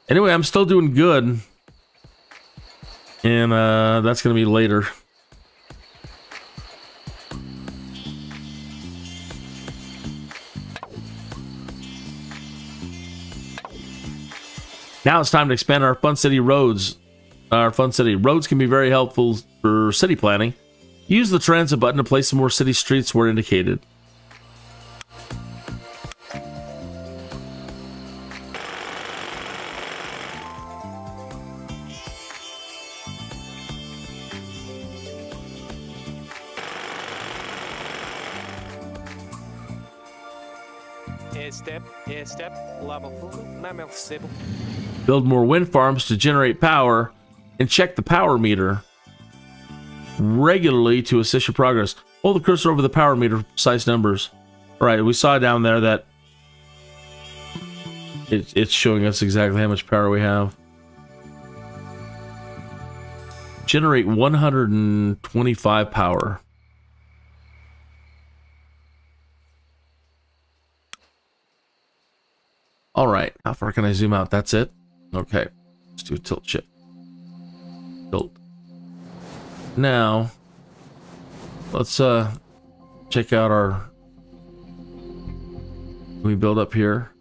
Anyway, I'm still doing good. And that's going to be later. Now it's time to expand our Fun City roads. Our Fun City roads can be very helpful for city planning. Use the transit button to place some more city streets where indicated. Build more wind farms to generate power, and check the power meter regularly to assist your progress. Hold the cursor over the power meter for precise numbers. All right, we saw down there that it's showing us exactly how much power we have. Generate 125 power. All right, how far can I zoom out? That's it? Okay, let's do a tilt shift. Tilt. Now, let's check out our... We build up here.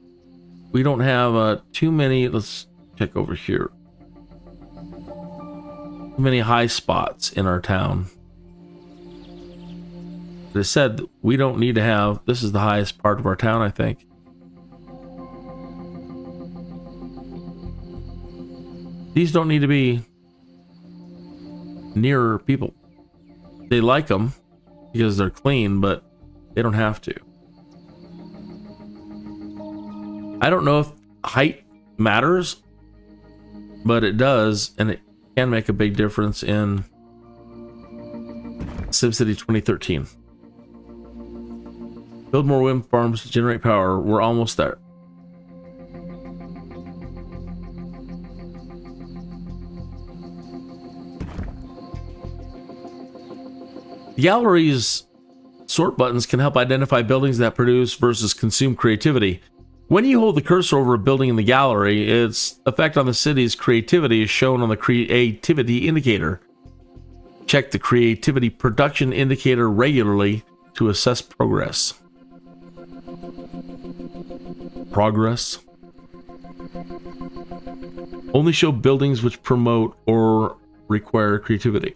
We don't have too many... Let's check over here. Too many high spots in our town. They said we don't need to have... This is the highest part of our town, I think. These don't need to be near people. They like them because they're clean, but they don't have to. I don't know if height matters, but it does, and it can make a big difference in SimCity 2013. Build more wind farms to generate power. We're almost there. The gallery's sort buttons can help identify buildings that produce versus consume creativity. When you hold the cursor over a building in the gallery, its effect on the city's creativity is shown on the creativity indicator. Check the creativity production indicator regularly to assess progress. Progress. Only show buildings which promote or require creativity.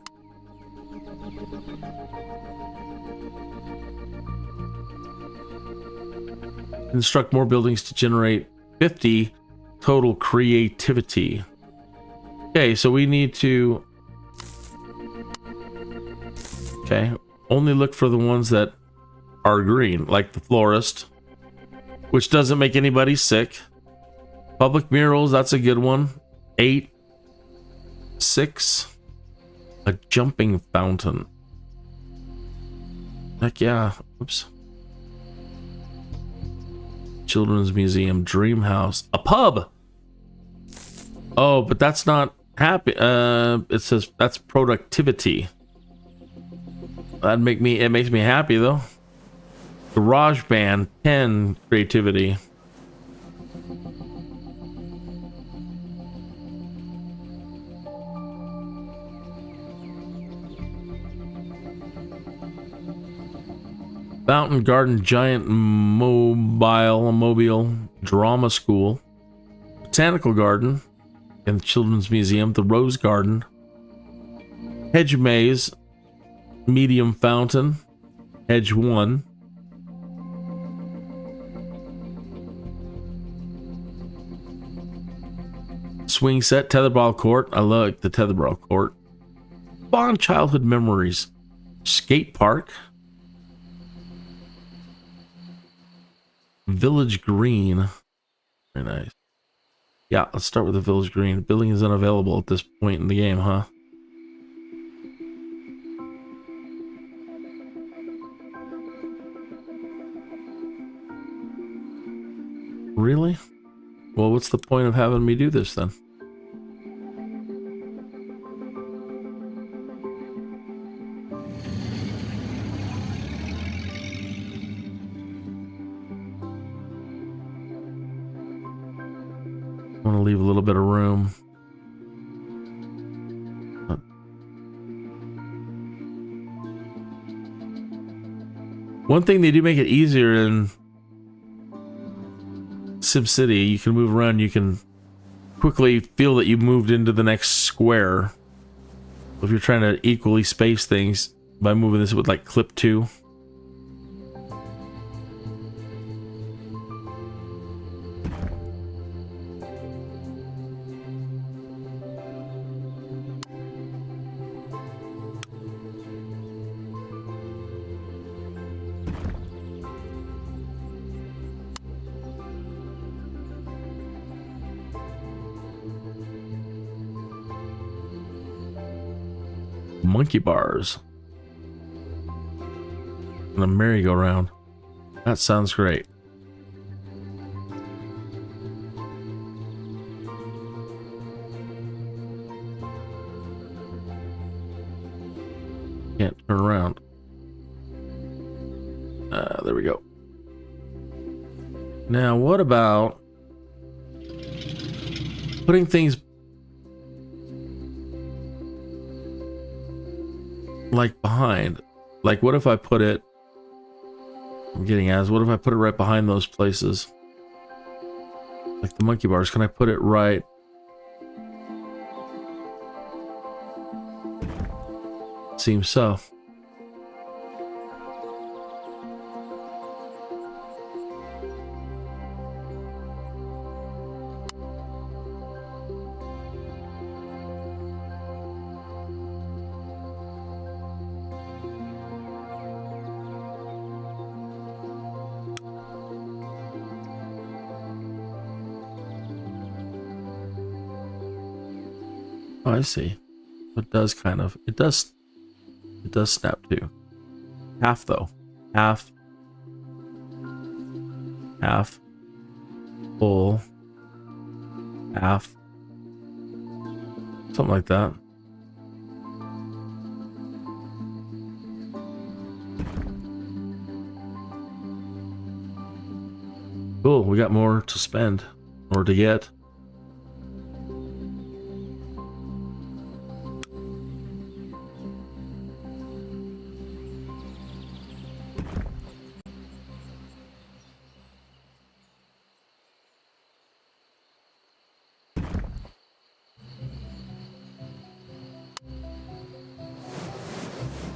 Construct more buildings to generate 50 total creativity. Okay, so we need to... Okay, only look for the ones that are green, like the florist, which doesn't make anybody sick. Public murals, that's a good one. 8. 6. A jumping fountain. Heck yeah. Oops. Children's Museum, Dream House, a pub. Oh, but that's not happy. It says that's productivity. It makes me happy though. Garage band, 10 creativity. Fountain Garden, Giant Mobile Drama School, Botanical Garden, and the Children's Museum, the Rose Garden, Hedge Maze, Medium Fountain, Hedge 1, Swing Set, Tetherball Court, I like the Tetherball Court, Fond Childhood Memories, Skate Park, Village Green. Very nice. Yeah, let's start with the Village Green. Building is unavailable at this point in the game, huh? Really? Well, what's the point of having me do this then? I want to leave a little bit of room. One thing, they do make it easier in SimCity. You can move around, you can quickly feel that you've moved into the next square. If you're trying to equally space things by moving this with like clip 2. Monkey bars and a merry-go-round. That sounds great. Can't turn around. There we go. Now, what about putting things like behind? Like, what if I put it, I'm getting at is, what if I put it right behind those places? Like the monkey bars, can I put it right? Seems so. Oh, I see. It does kind of, it does snap too. Half though. Half. Half. Full. Half. Something like that. Cool, we got more to spend or to get.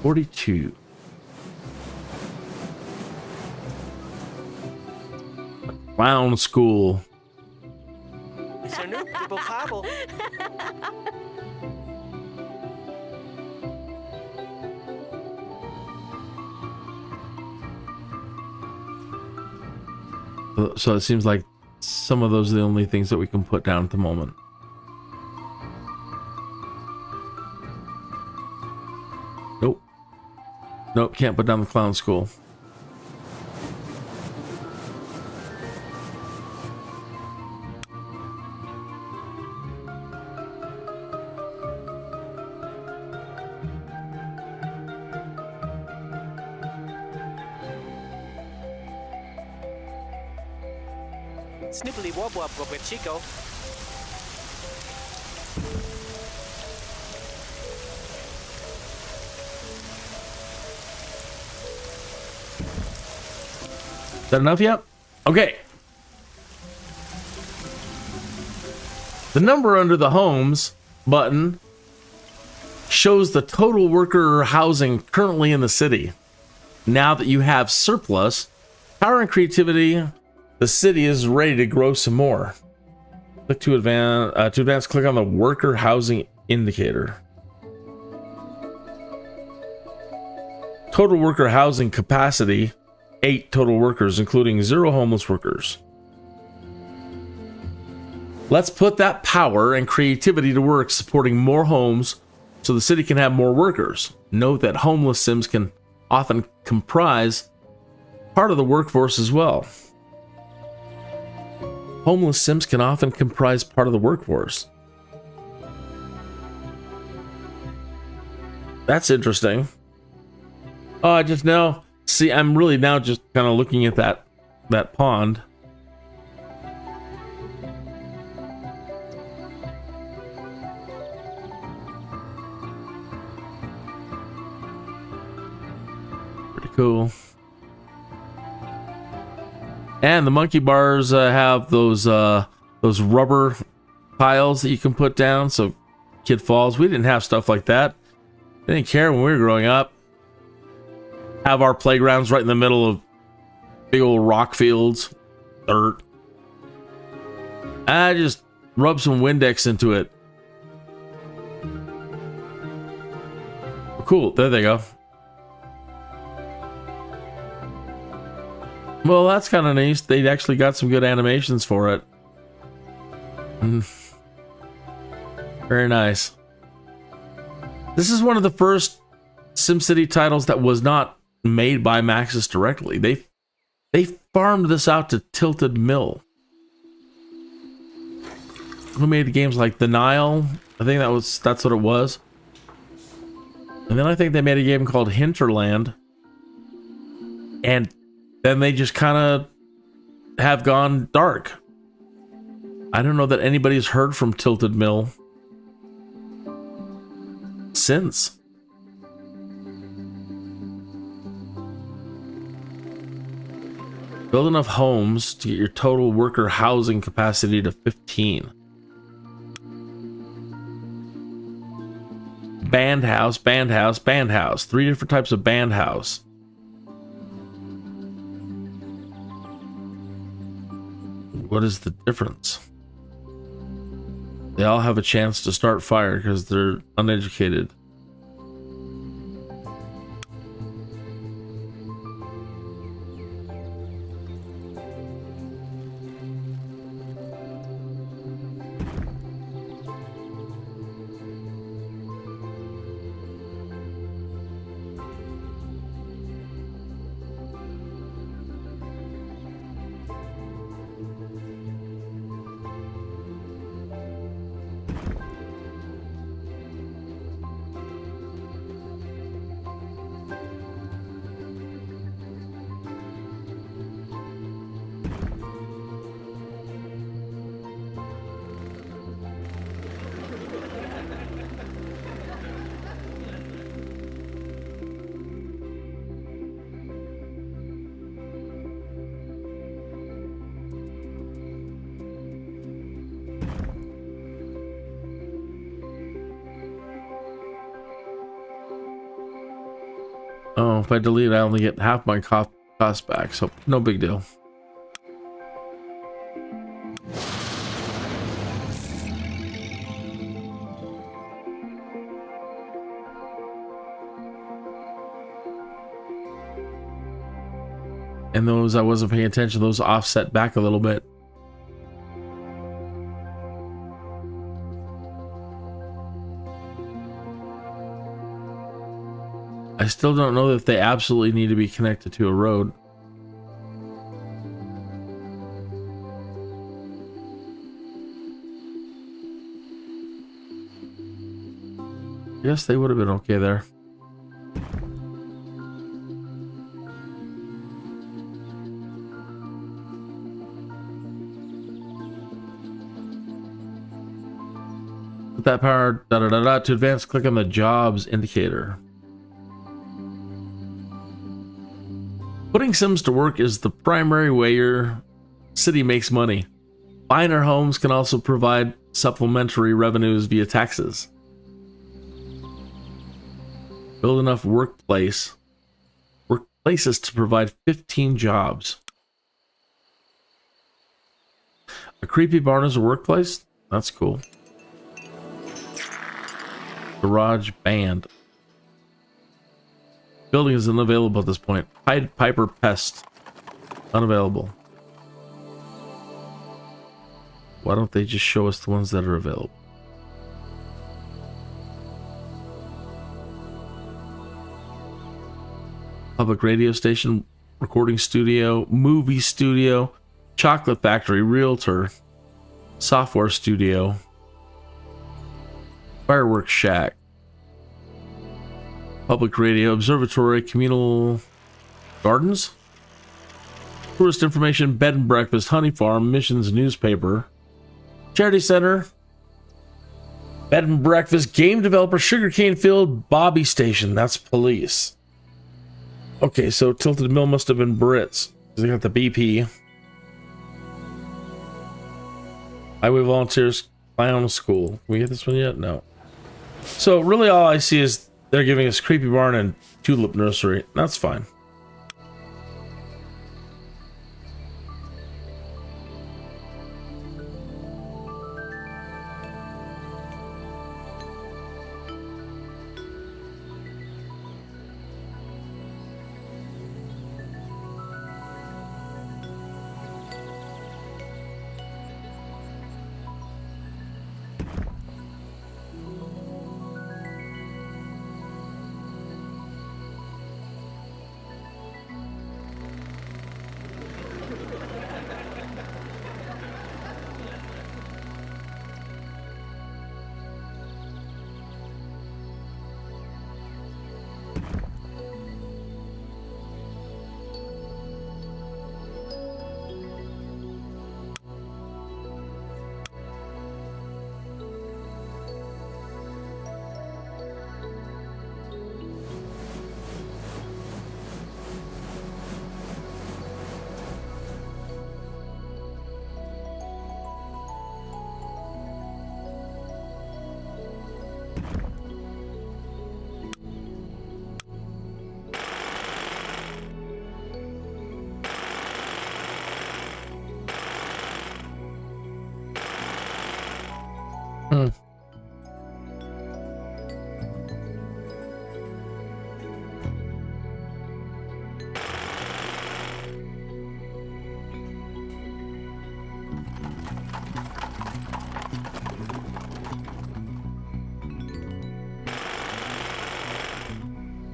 $42. Clown school. It's a new people cobble. So it seems like some of those are the only things that we can put down at the moment. Nope. Nope, can't put down the clown school. Snipply wob wob with Chico. Is that enough yet? Okay. The number under the homes button shows the total worker housing currently in the city. Now that you have surplus, power and creativity, the city is ready to grow some more. Click to advance, click on the worker housing indicator. Total worker housing capacity, 8 total workers, including 0 homeless workers. Let's put that power and creativity to work supporting more homes so the city can have more workers. Note that homeless Sims can often comprise part of the workforce as well. Homeless Sims can often comprise part of the workforce. That's interesting. Oh, I just now see. I'm really now just kind of looking at that pond. Pretty cool. And the monkey bars have those rubber tiles that you can put down so kid falls. We didn't have stuff like that. They didn't care when we were growing up. Have our playgrounds right in the middle of big old rock fields, dirt. I just rub some Windex into it. Cool, there they go. Well, that's kind of nice. They actually got some good animations for it. Very nice. This is one of the first SimCity titles that was not made by Maxis directly. They farmed this out to Tilted Mill, who made games like The Nile. I think that's what it was. And then I think they made a game called Hinterland. And then they just kind of have gone dark. I don't know that anybody's heard from Tilted Mill since. Build enough homes to get your total worker housing capacity to 15. Band house, band house, band house. 3 different types of band house. What is the difference? They all have a chance to start fire because they're uneducated. Oh, if I delete it, I only get half my cost back, so no big deal. And those, I wasn't paying attention, those offset back a little bit. I still don't know if they absolutely need to be connected to a road. I guess they would have been okay there. With that power, to advance, click on the jobs indicator. Putting Sims to work is the primary way your city makes money. Buying our homes can also provide supplementary revenues via taxes. Build enough workplaces to provide 15 jobs. A creepy barn is a workplace? That's cool. Garage band. Building is unavailable at this point. Pied Piper Pest. Unavailable. Why don't they just show us the ones that are available? Public radio station, recording studio, movie studio, chocolate factory, realtor, software studio, fireworks shack, public radio, observatory, communal gardens, tourist information, bed and breakfast, honey farm, missions newspaper, charity center, bed and breakfast, game developer, sugarcane field, Bobby station. That's police. Okay, so Tilted Mill must have been Brits. They got the BP. Highway volunteers, clown school. Can we get this one yet? No. So really all I see is they're giving us Creepy Barn and Tulip Nursery. That's fine.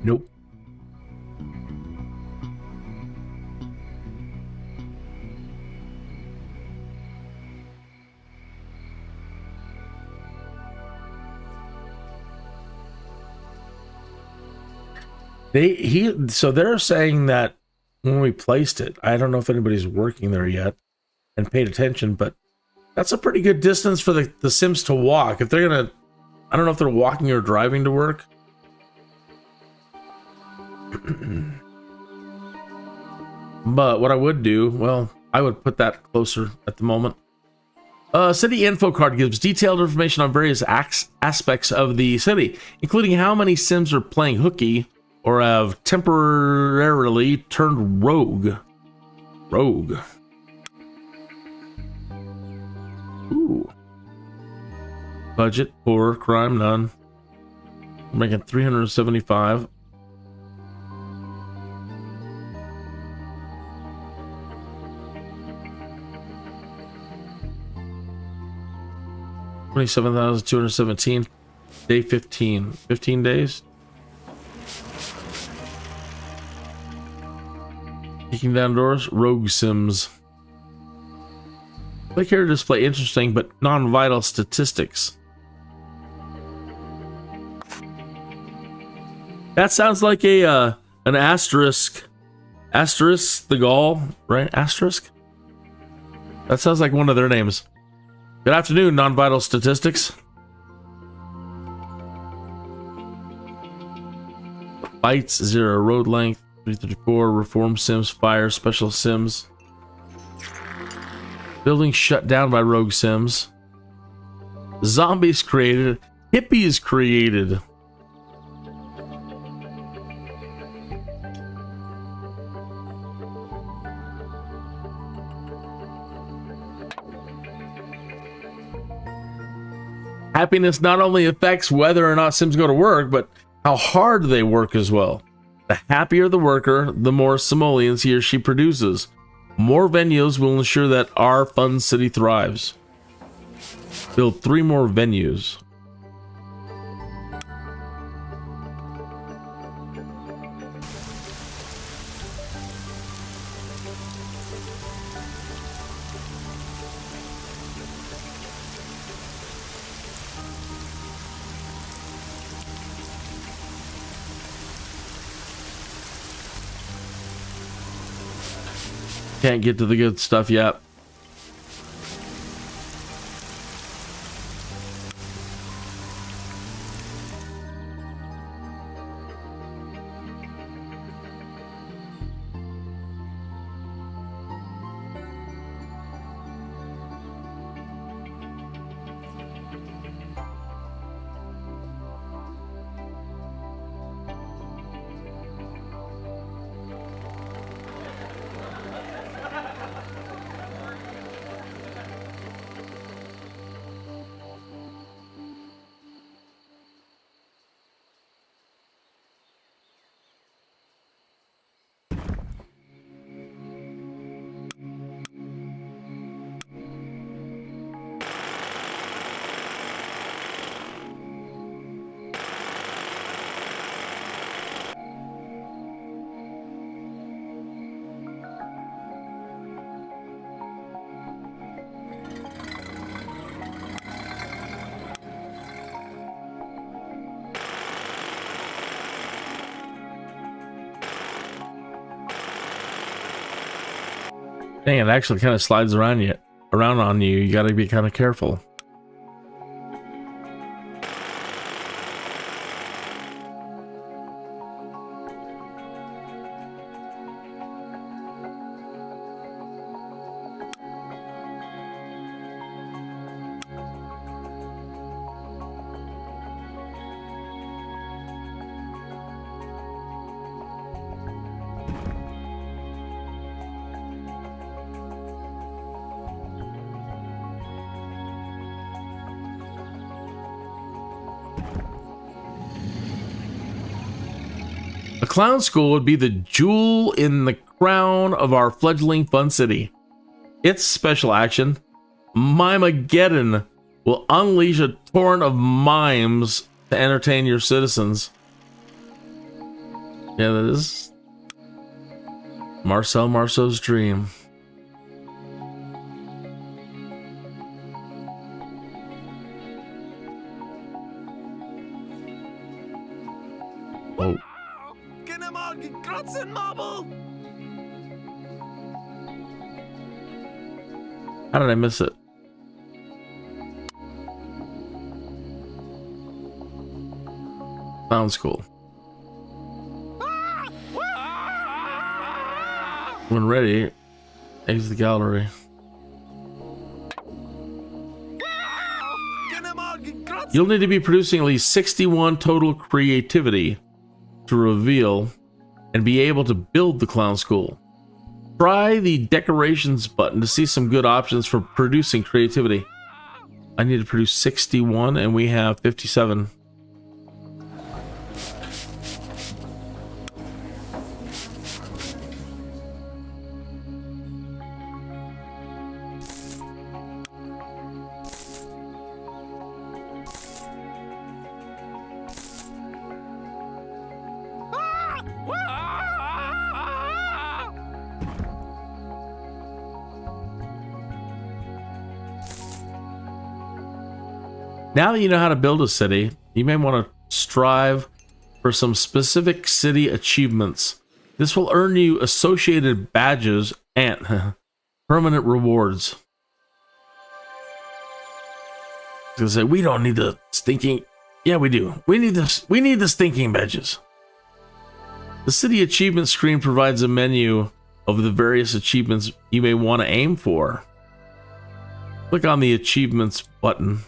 Nope. So they're saying that when we placed it, I don't know if anybody's working there yet and paid attention, but that's a pretty good distance for the Sims to walk. If they're gonna, I don't know if they're walking or driving to work. But what I would do, well, I would put that closer at the moment. City info card gives detailed information on various aspects of the city, including how many Sims are playing hooky or have temporarily turned rogue. Ooh. Budget, poor, crime, none. We're making 375. $27,217. Day 15. 15 days. Kicking down doors. Rogue Sims. Click here to display interesting but non-vital statistics. That sounds like a an asterisk. Asterisk the Gaul, right? Asterisk? That sounds like one of their names. Good afternoon, non-vital statistics. Bytes 0, road length 334, reform Sims, fire, special Sims. Building shut down by rogue Sims. Zombies created. Hippies created. Happiness not only affects whether or not Sims go to work, but how hard they work as well. The happier the worker, the more simoleons he or she produces. More venues will ensure that our fun city thrives. Build 3 more venues. Can't get to the good stuff yet. Dang, it actually kind of slides around on you. You got to be kind of careful. A clown school would be the jewel in the crown of our fledgling fun city. Its special action, Mimeageddon, will unleash a torrent of mimes to entertain your citizens. Yeah, that is Marcel Marceau's dream. Oh. How did I miss it? Sounds cool. When ready, exit the gallery. You'll need to be producing at least 61 total creativity to reveal and be able to build the clown school. Try the decorations button to see some good options for producing creativity. I need to produce 61 and we have 57. Now that you know how to build a city, you may want to strive for some specific city achievements. This will earn you associated badges and permanent rewards. I was gonna say, we don't need the stinking... Yeah, we do. We need the stinking badges. The city achievement screen provides a menu of the various achievements you may want to aim for. Click on the achievements button.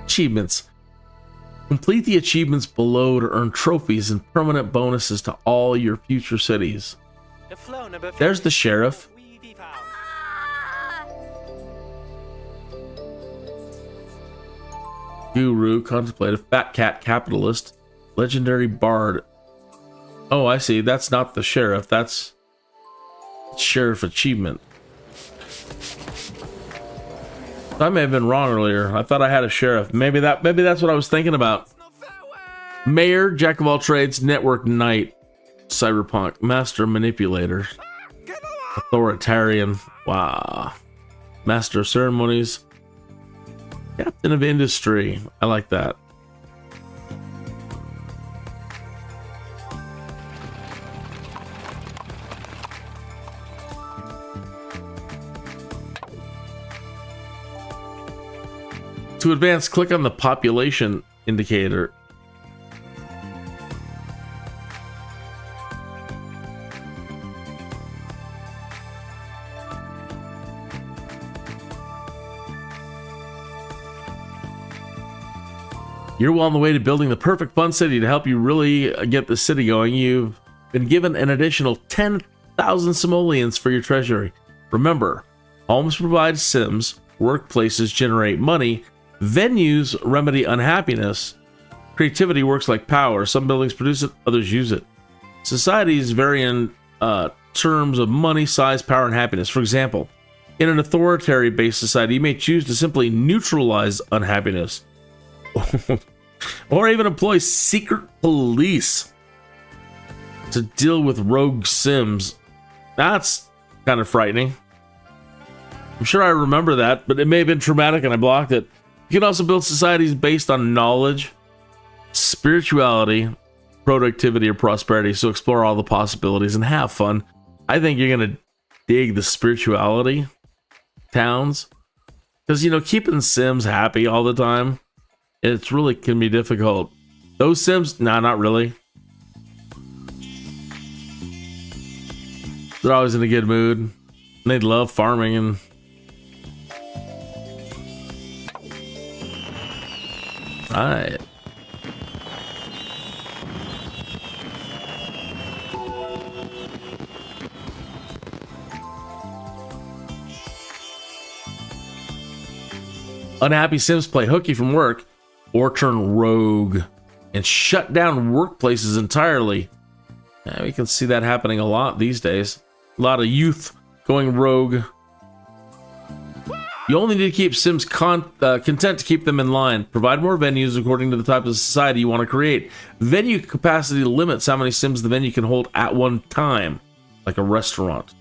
Achievements. Complete the achievements below to earn trophies and permanent bonuses to all your future cities. There's the sheriff. Guru, contemplative, fat cat, capitalist, legendary bard. Oh, I see. That's not the sheriff. That's sheriff achievement. I may have been wrong earlier. I thought I had a sheriff. Maybe that's what I was thinking about. Mayor, jack of all trades, network knight, cyberpunk, master manipulator, authoritarian. Wow. Master of ceremonies, captain of industry. I like that. To advance, click on the population indicator. You're well on the way to building the perfect fun city. To help you really get the city going, you've been given an additional 10,000 simoleons for your treasury. Remember, homes provide sims, workplaces generate money, venues remedy unhappiness, creativity works like power. Some buildings produce it, others use it. Societies vary in terms of money, size, power, and happiness. For example, in an authoritarian-based society, you may choose to simply neutralize unhappiness. Or even employ secret police to deal with rogue sims. That's kind of frightening. I'm sure I remember that, but it may have been traumatic and I blocked it. You can also build societies based on knowledge, spirituality, productivity, or prosperity. So explore all the possibilities and have fun. I think you're going to dig the spirituality towns. Because, you know, keeping sims happy all the time, it's really can be difficult. Those sims, nah, not really. They're always in a good mood. And they love farming and right. Unhappy sims play hooky from work or turn rogue and shut down workplaces entirely. Yeah, we can see that happening a lot these days. A lot of youth going rogue. You only need to keep sims content to keep them in line. Provide more venues according to the type of society you want to create. Venue capacity limits how many sims the venue can hold at one time, like a restaurant.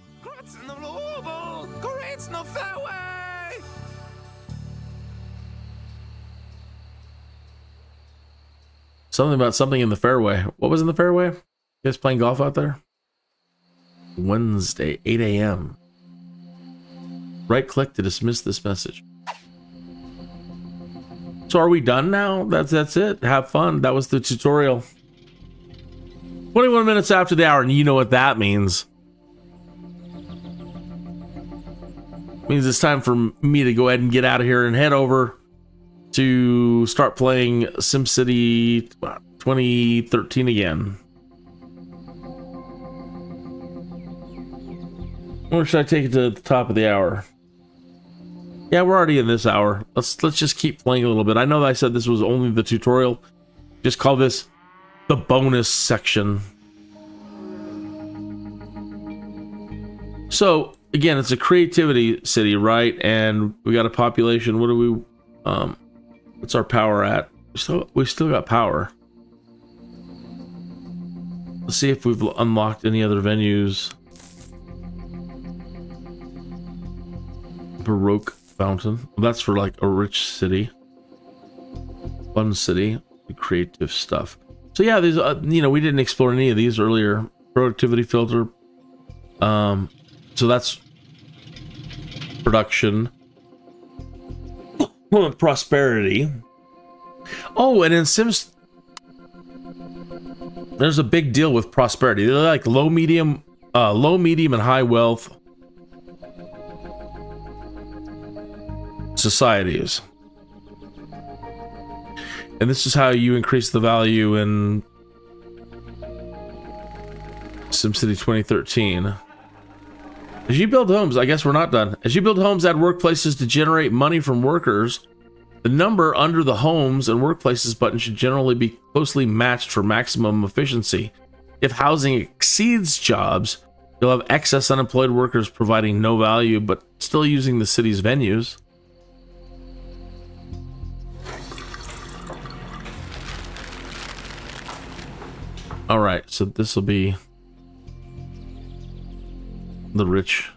Something about something in the fairway. What was in the fairway? You guys playing golf out there? Wednesday, 8 a.m. Right click to dismiss this message. So are we done now? That's it. Have fun. That was the tutorial. 21 minutes after the hour, and you know what that means. It means it's time for me to go ahead and get out of here and head over to start playing SimCity 2013 again. Or should I take it to the top of the hour? Yeah, we're already in this hour. Let's just keep playing a little bit. I know that I said this was only the tutorial. Just call this the bonus section. So again, it's a creativity city, right? And we got a population. What do we what's our power at? We still got power. Let's see if we've unlocked any other venues. Baroque fountain. Well, that's for like a rich city. Fun city. Creative stuff. So yeah, these you know, we didn't explore any of these earlier. Productivity filter. So that's production. Prosperity. Oh, and in Sims, there's a big deal with prosperity. They're like low, medium, and high wealth societies. And this is how you increase the value in SimCity 2013. As you build homes, I guess we're not done. As you build homes, add workplaces to generate money from workers. The number under the homes and workplaces button should generally be closely matched for maximum efficiency. If housing exceeds jobs, you'll have excess unemployed workers providing no value, but still using the city's venues. All right, so this will be the rich.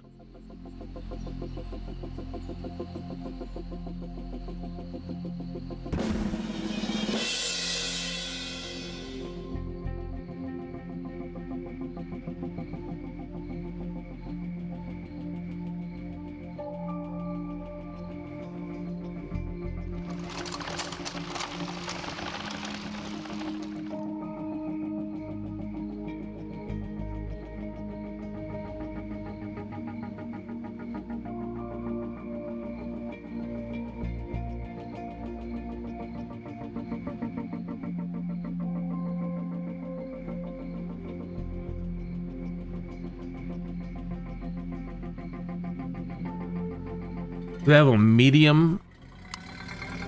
We have a medium.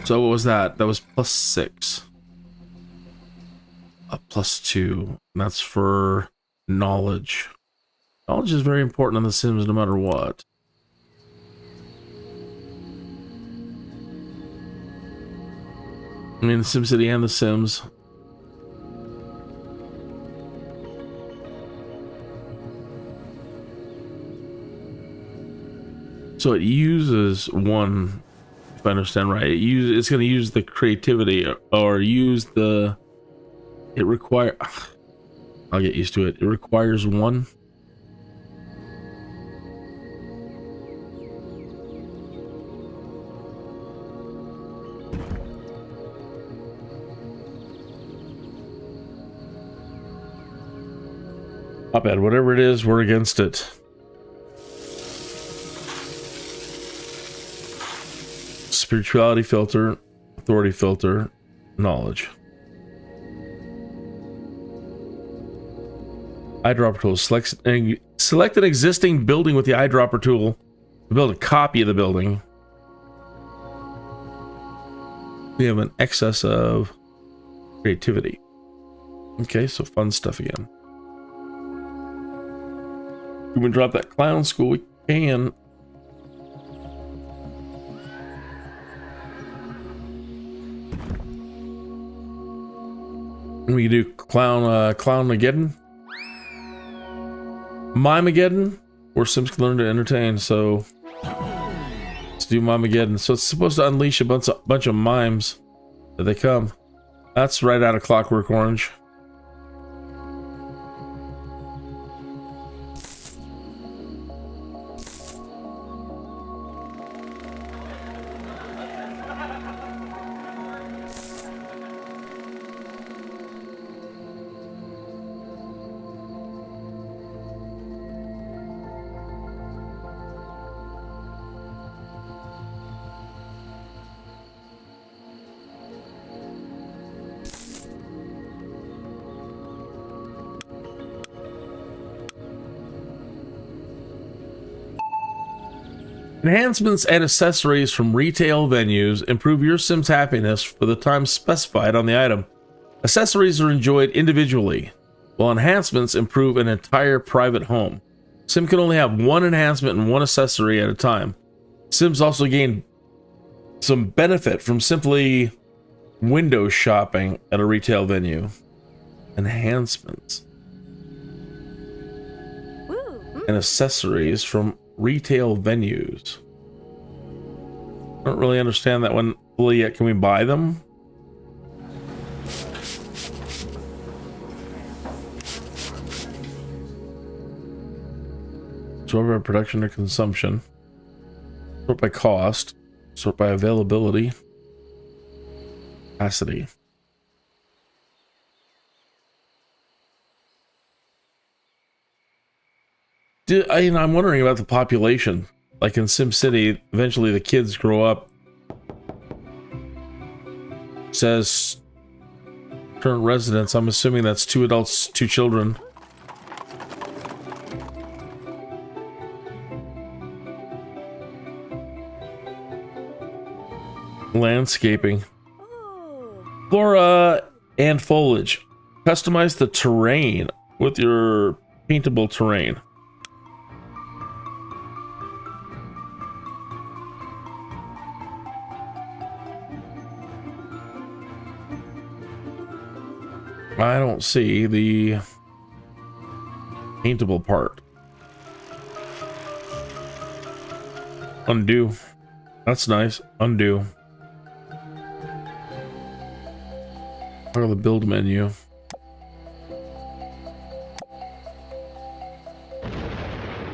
So what was that? That was +6. A +2. That's for knowledge. Knowledge is very important in The Sims no matter what. I mean, SimCity and The Sims. So it uses one, if I understand right. It's going to use the creativity or use the. It require. I'll get used to it. It requires one. Not bad. Whatever it is, we're against it. Spirituality filter, authority filter, knowledge. Eyedropper tool. Select an existing building with the eyedropper tool to build a copy of the building. We have an excess of creativity. Okay, so fun stuff again. Can we drop that clown school? We can. We can do Clown-mageddon. Mime-mageddon, where Sims can learn to entertain, so let's do Mime-mageddon. So it's supposed to unleash a bunch of mimes that they come. That's right out of Clockwork Orange. Enhancements and accessories from retail venues improve your Sim's happiness for the time specified on the item. Accessories are enjoyed individually, while enhancements improve an entire private home. Sim can only have one enhancement and one accessory at a time. Sims also gain some benefit from simply window shopping at a retail venue. Enhancements and accessories from retail venues. I don't really understand that one fully yet. Can we buy them? Sort by production or consumption. Sort by cost. Sort by availability. Capacity. I'm wondering about the population. Like in SimCity, eventually the kids grow up. It says current residents. I'm assuming that's 2 adults, 2 children. Landscaping. Flora and foliage. Customize the terrain with your paintable terrain. I don't see the paintable part. Undo. That's nice. Undo. Part of the build menu.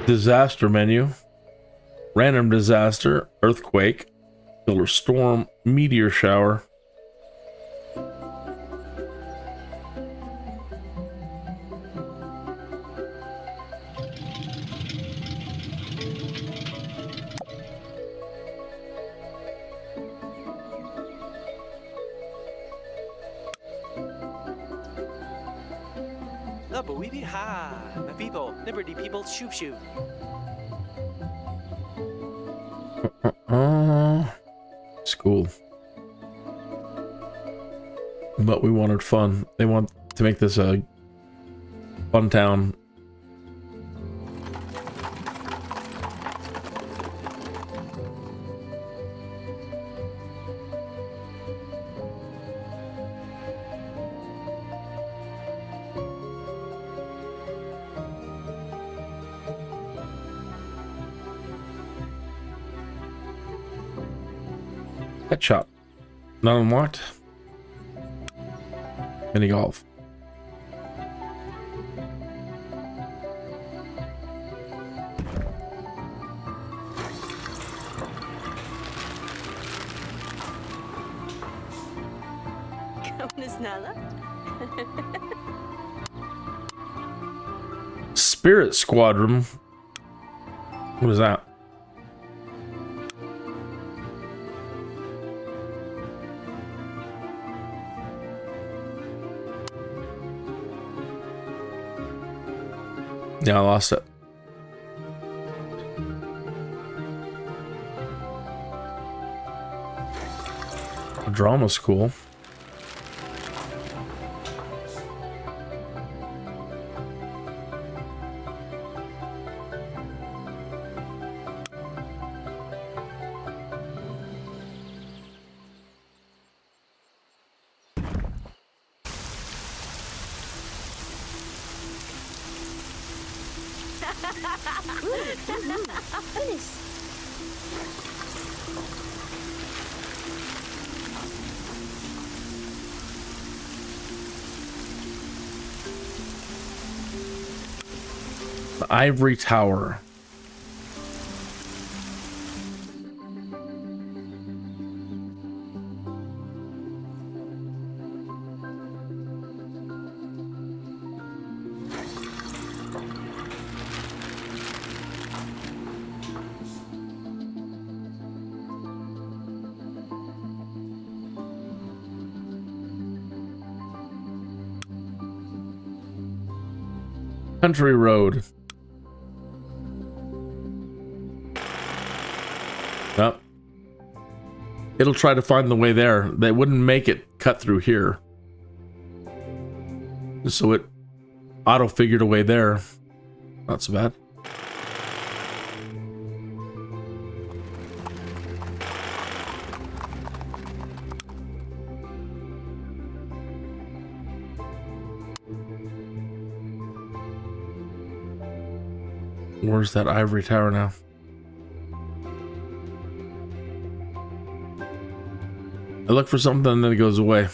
Disaster menu. Random disaster. Earthquake. Killer storm. Meteor shower. school. But we wanted fun. They want to make this a fun town. Pet shop. Not unlocked. Mini golf. Spirit Squadron. What is that? Yeah, I lost it. The drama's cool. The Ivory Tower. Country Road. Yep. It'll try to find the way there. They wouldn't make it cut through here. So it auto figured a way there. Not so bad. Where's that ivory tower now? I look for something and then it goes away.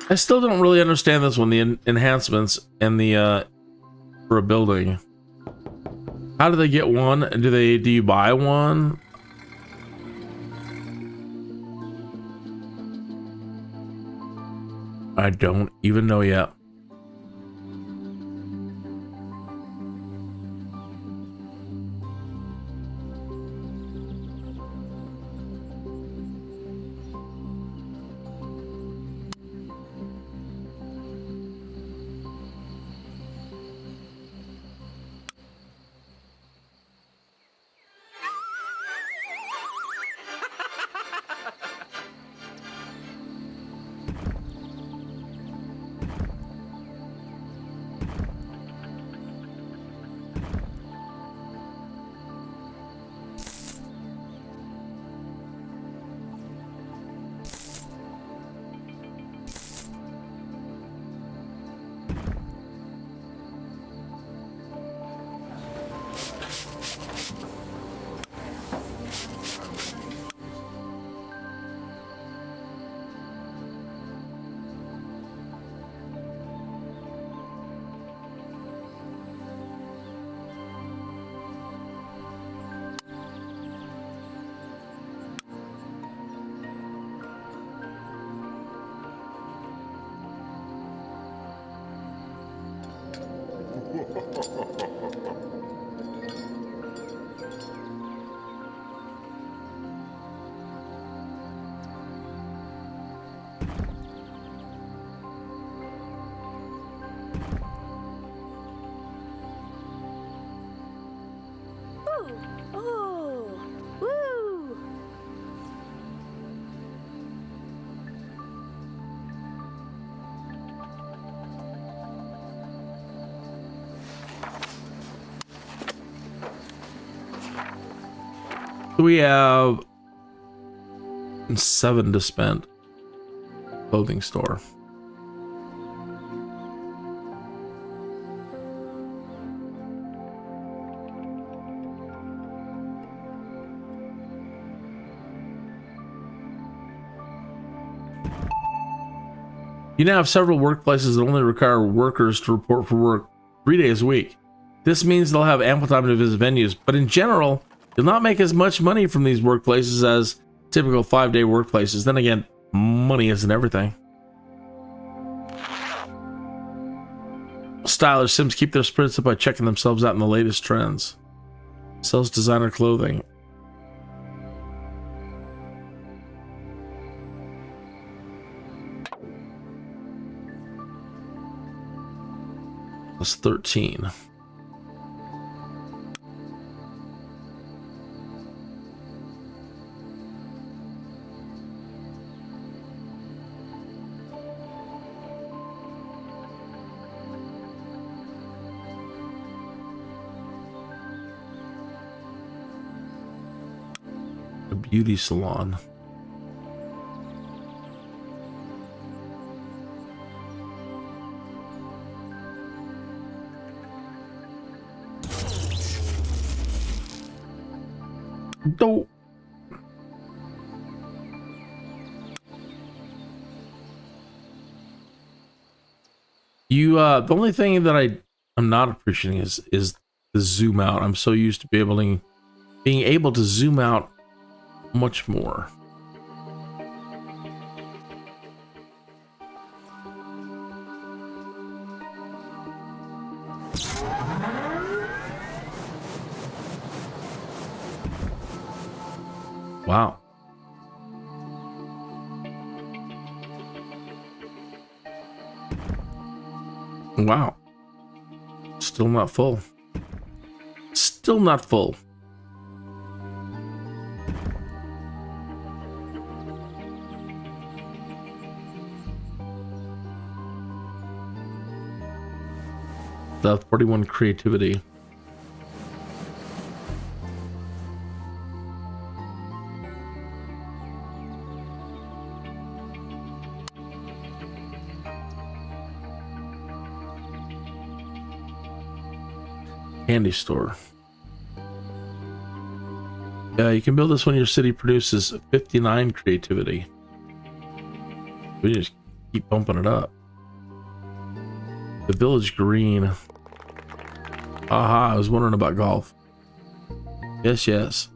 I still don't really understand this one, the enhancements and the for a building. How do they get one? And do you buy one? I don't even know yet. Oh, woo! We have 7 to spend. Clothing store. You now have several workplaces that only require workers to report for work 3 days a week. This means they'll have ample time to visit venues, but in general, you'll not make as much money from these workplaces as typical 5-day workplaces. Then again, money isn't everything. Stylish Sims keep their spirits up by checking themselves out in the latest trends. Sells designer clothing. Plus 13. A beauty salon. Don't. You the only thing that I'm not appreciating is the zoom out. I'm so used to being able to zoom out much more. Wow. Wow. Still not full. Still not full. The 41 creativity. Candy store. Yeah, you can build this when your city produces 59 creativity. We just keep bumping it up. The village green. Aha, I was wondering about golf. Yes, yes.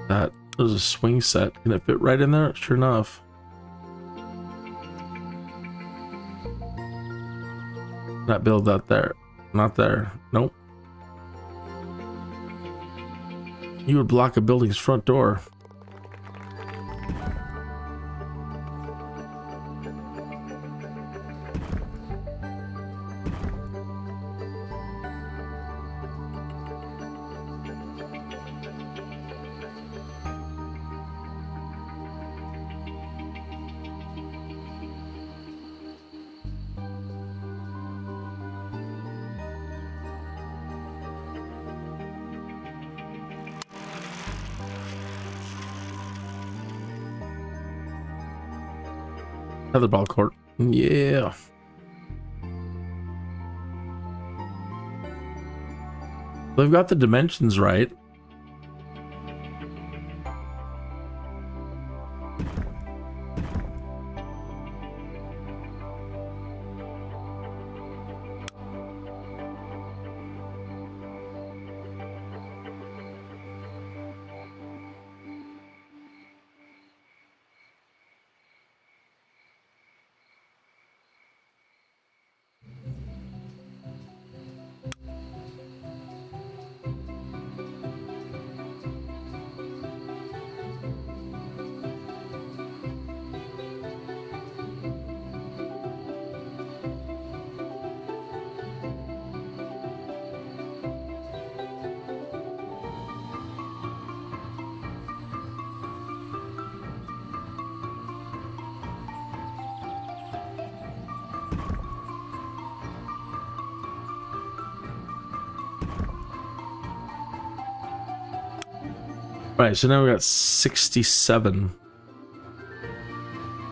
That was a swing set. Can it fit right in there? Sure enough. Not build that there. Not there. Nope. You would block a building's front door. Tetherball court. Yeah. They've got the dimensions right. Right, so now we got 67.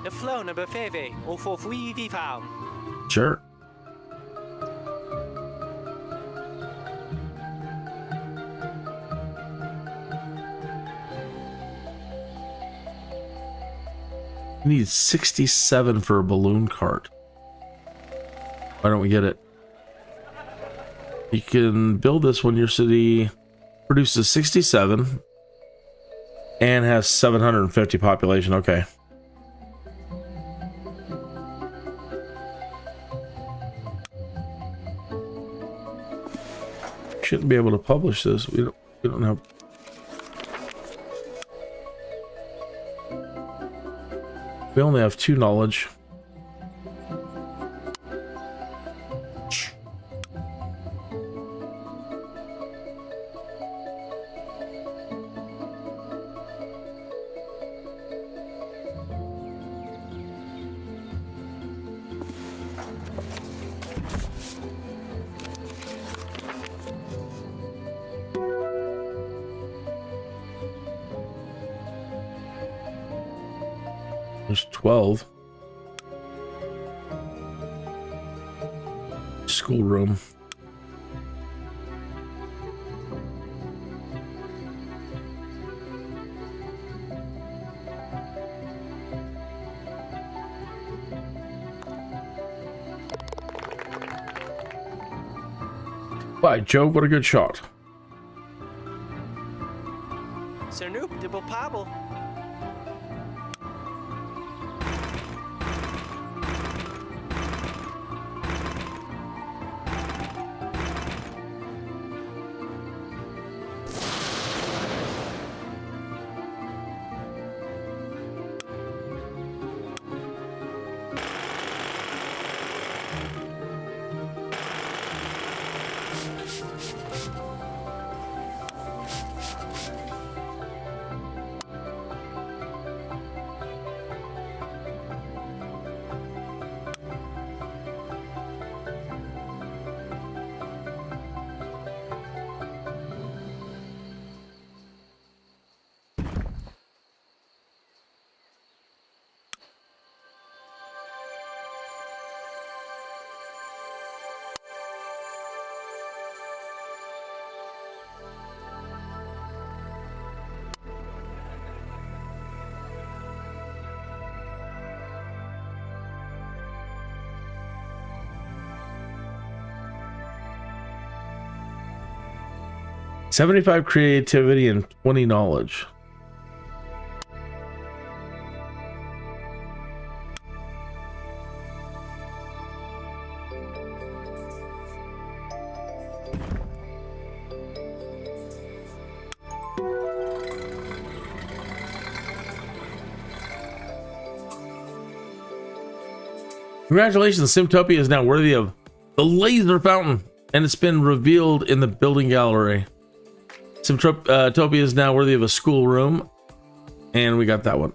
The flow number 5 or for free vi farm. Sure. We need 67 for a balloon cart. Why don't we get it? You can build this when your city produces 67 and has 750 population. Okay. Shouldn't be able to publish this. We don't have. We only have 2 knowledge. There's 12. Schoolroom. By Joe, what a good shot. Sir Noop, double pabble. $75 creativity and 20 knowledge. Congratulations, Simtopia is now worthy of the laser fountain, and it's been revealed in the building gallery. Simtopia is now worthy of a schoolroom, and we got that one.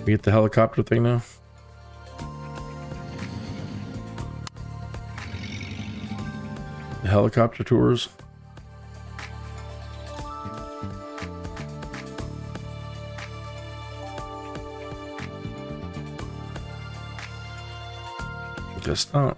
We get the helicopter thing now. The helicopter tours. Guess not.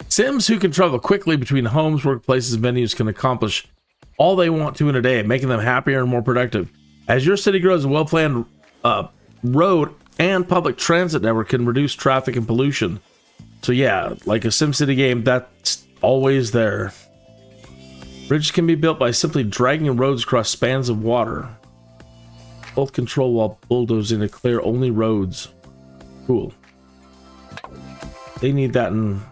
Sims who can travel quickly between homes, workplaces, and venues can accomplish all they want to in a day, making them happier and more productive. As your city grows, a well-planned road and public transit network can reduce traffic and pollution. So yeah, like a SimCity game, that's always there. Bridges can be built by simply dragging roads across spans of water. Both control while bulldozing to clear only roads. Cool. They need that in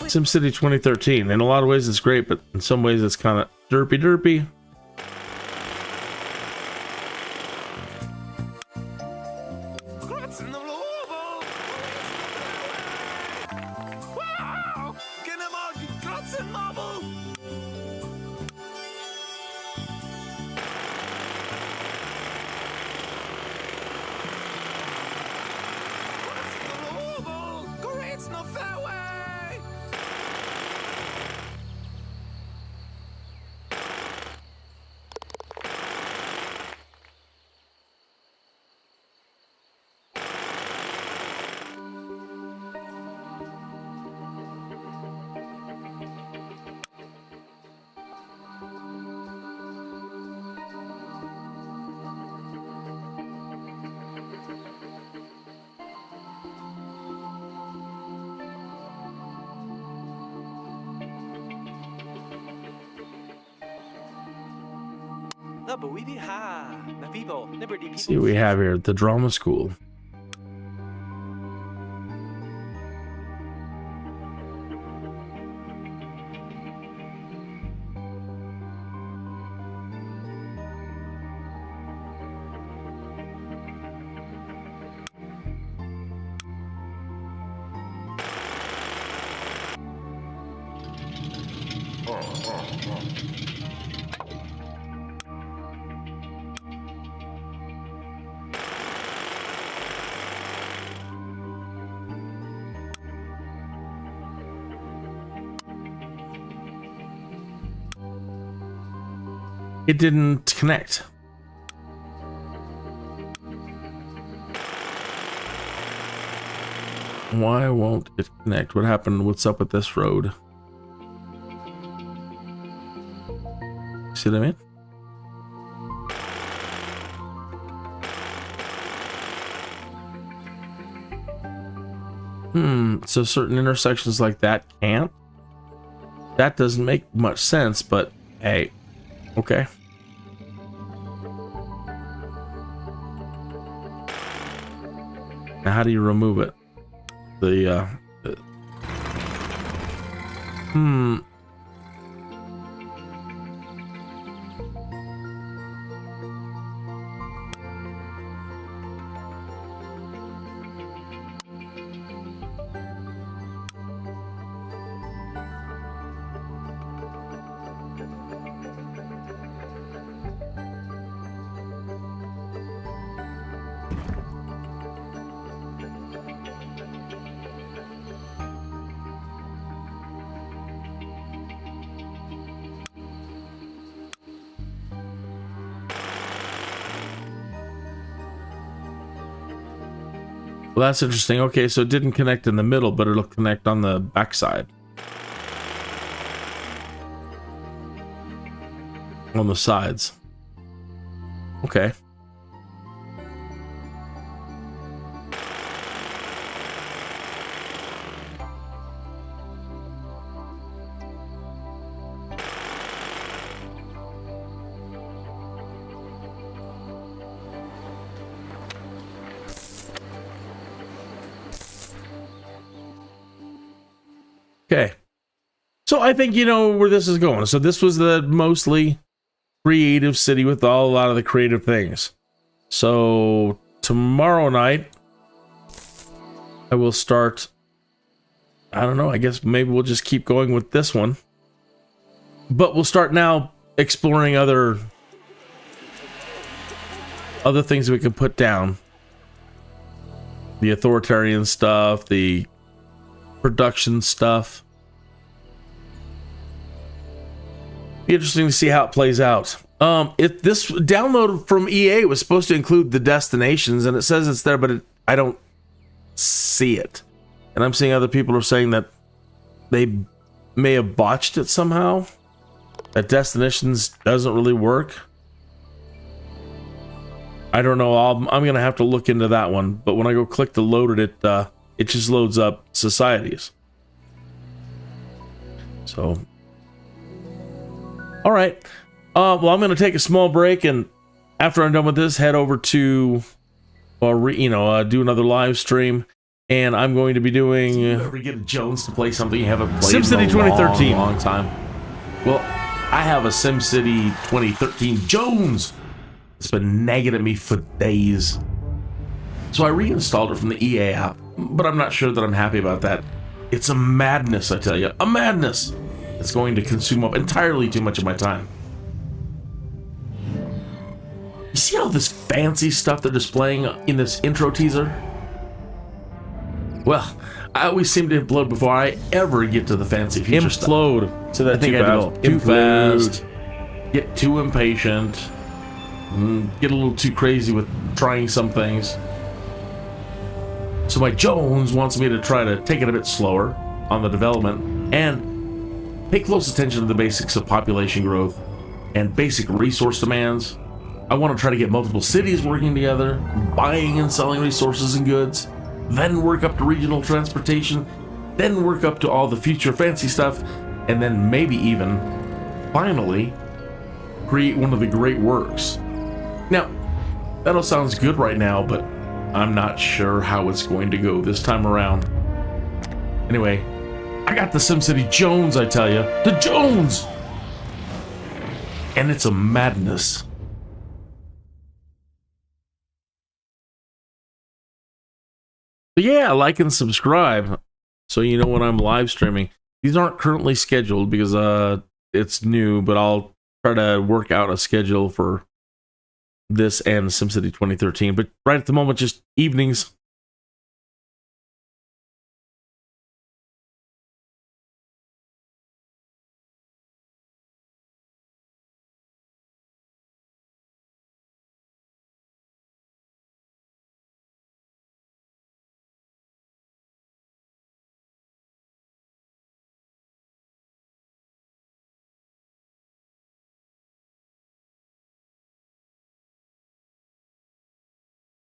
SimCity 2013. In a lot of ways it's great, but in some ways it's kind of derpy. See what we have here, the drama school. It didn't connect. Why won't it connect? What happened? What's up with this road? See what I mean? So certain intersections like that can't? That doesn't make much sense, but hey, okay. Now how do you remove it? Well, that's interesting. Okay, so it didn't connect in the middle, but it'll connect on the backside. On the sides. Okay. Okay. So I think you know where this is going. So this was the mostly creative city with a lot of the creative things. So tomorrow night, I will start, I don't know, I guess maybe we'll just keep going with this one. But we'll start now exploring other things we can put down. The authoritarian stuff, the production stuff. Be interesting to see how it plays out. If this download from EA was supposed to include the destinations, and it says it's there, but I don't see it. And I'm seeing other people are saying that they may have botched it somehow. That destinations doesn't really work. I don't know. I'm gonna have to look into that one. But when I go click to load it, it just loads up societies. So, all right. Well, I'm going to take a small break, and after I'm done with this, head over to, do another live stream, and I'm going to be doing. Do you ever get Jones to play something you haven't played SimCity in a 2013. long time? Well, I have a SimCity 2013 Jones. It's been nagging at me for days. So I reinstalled it from the EA app, but I'm not sure that I'm happy about that. It's a madness, I tell you. A madness. It's going to consume up entirely too much of my time. You see all this fancy stuff they're displaying in this intro teaser? Well, I always seem to implode before I ever get to the fancy feature stuff. Implode. So that I think I develop too fast, get too impatient, get a little too crazy with trying some things. So my Jones wants me to try to take it a bit slower on the development and pay close attention to the basics of population growth and basic resource demands. I want to try to get multiple cities working together, buying and selling resources and goods, then work up to regional transportation, then work up to all the future fancy stuff, and then maybe even, finally, create one of the great works. Now, that all sounds good right now, but I'm not sure how it's going to go this time around. Anyway, I got the SimCity Jones, I tell you. The Jones! And it's a madness. But yeah, like and subscribe so you know when I'm live streaming. These aren't currently scheduled because it's new, but I'll try to work out a schedule for this and SimCity 2013. But right at the moment, just evenings.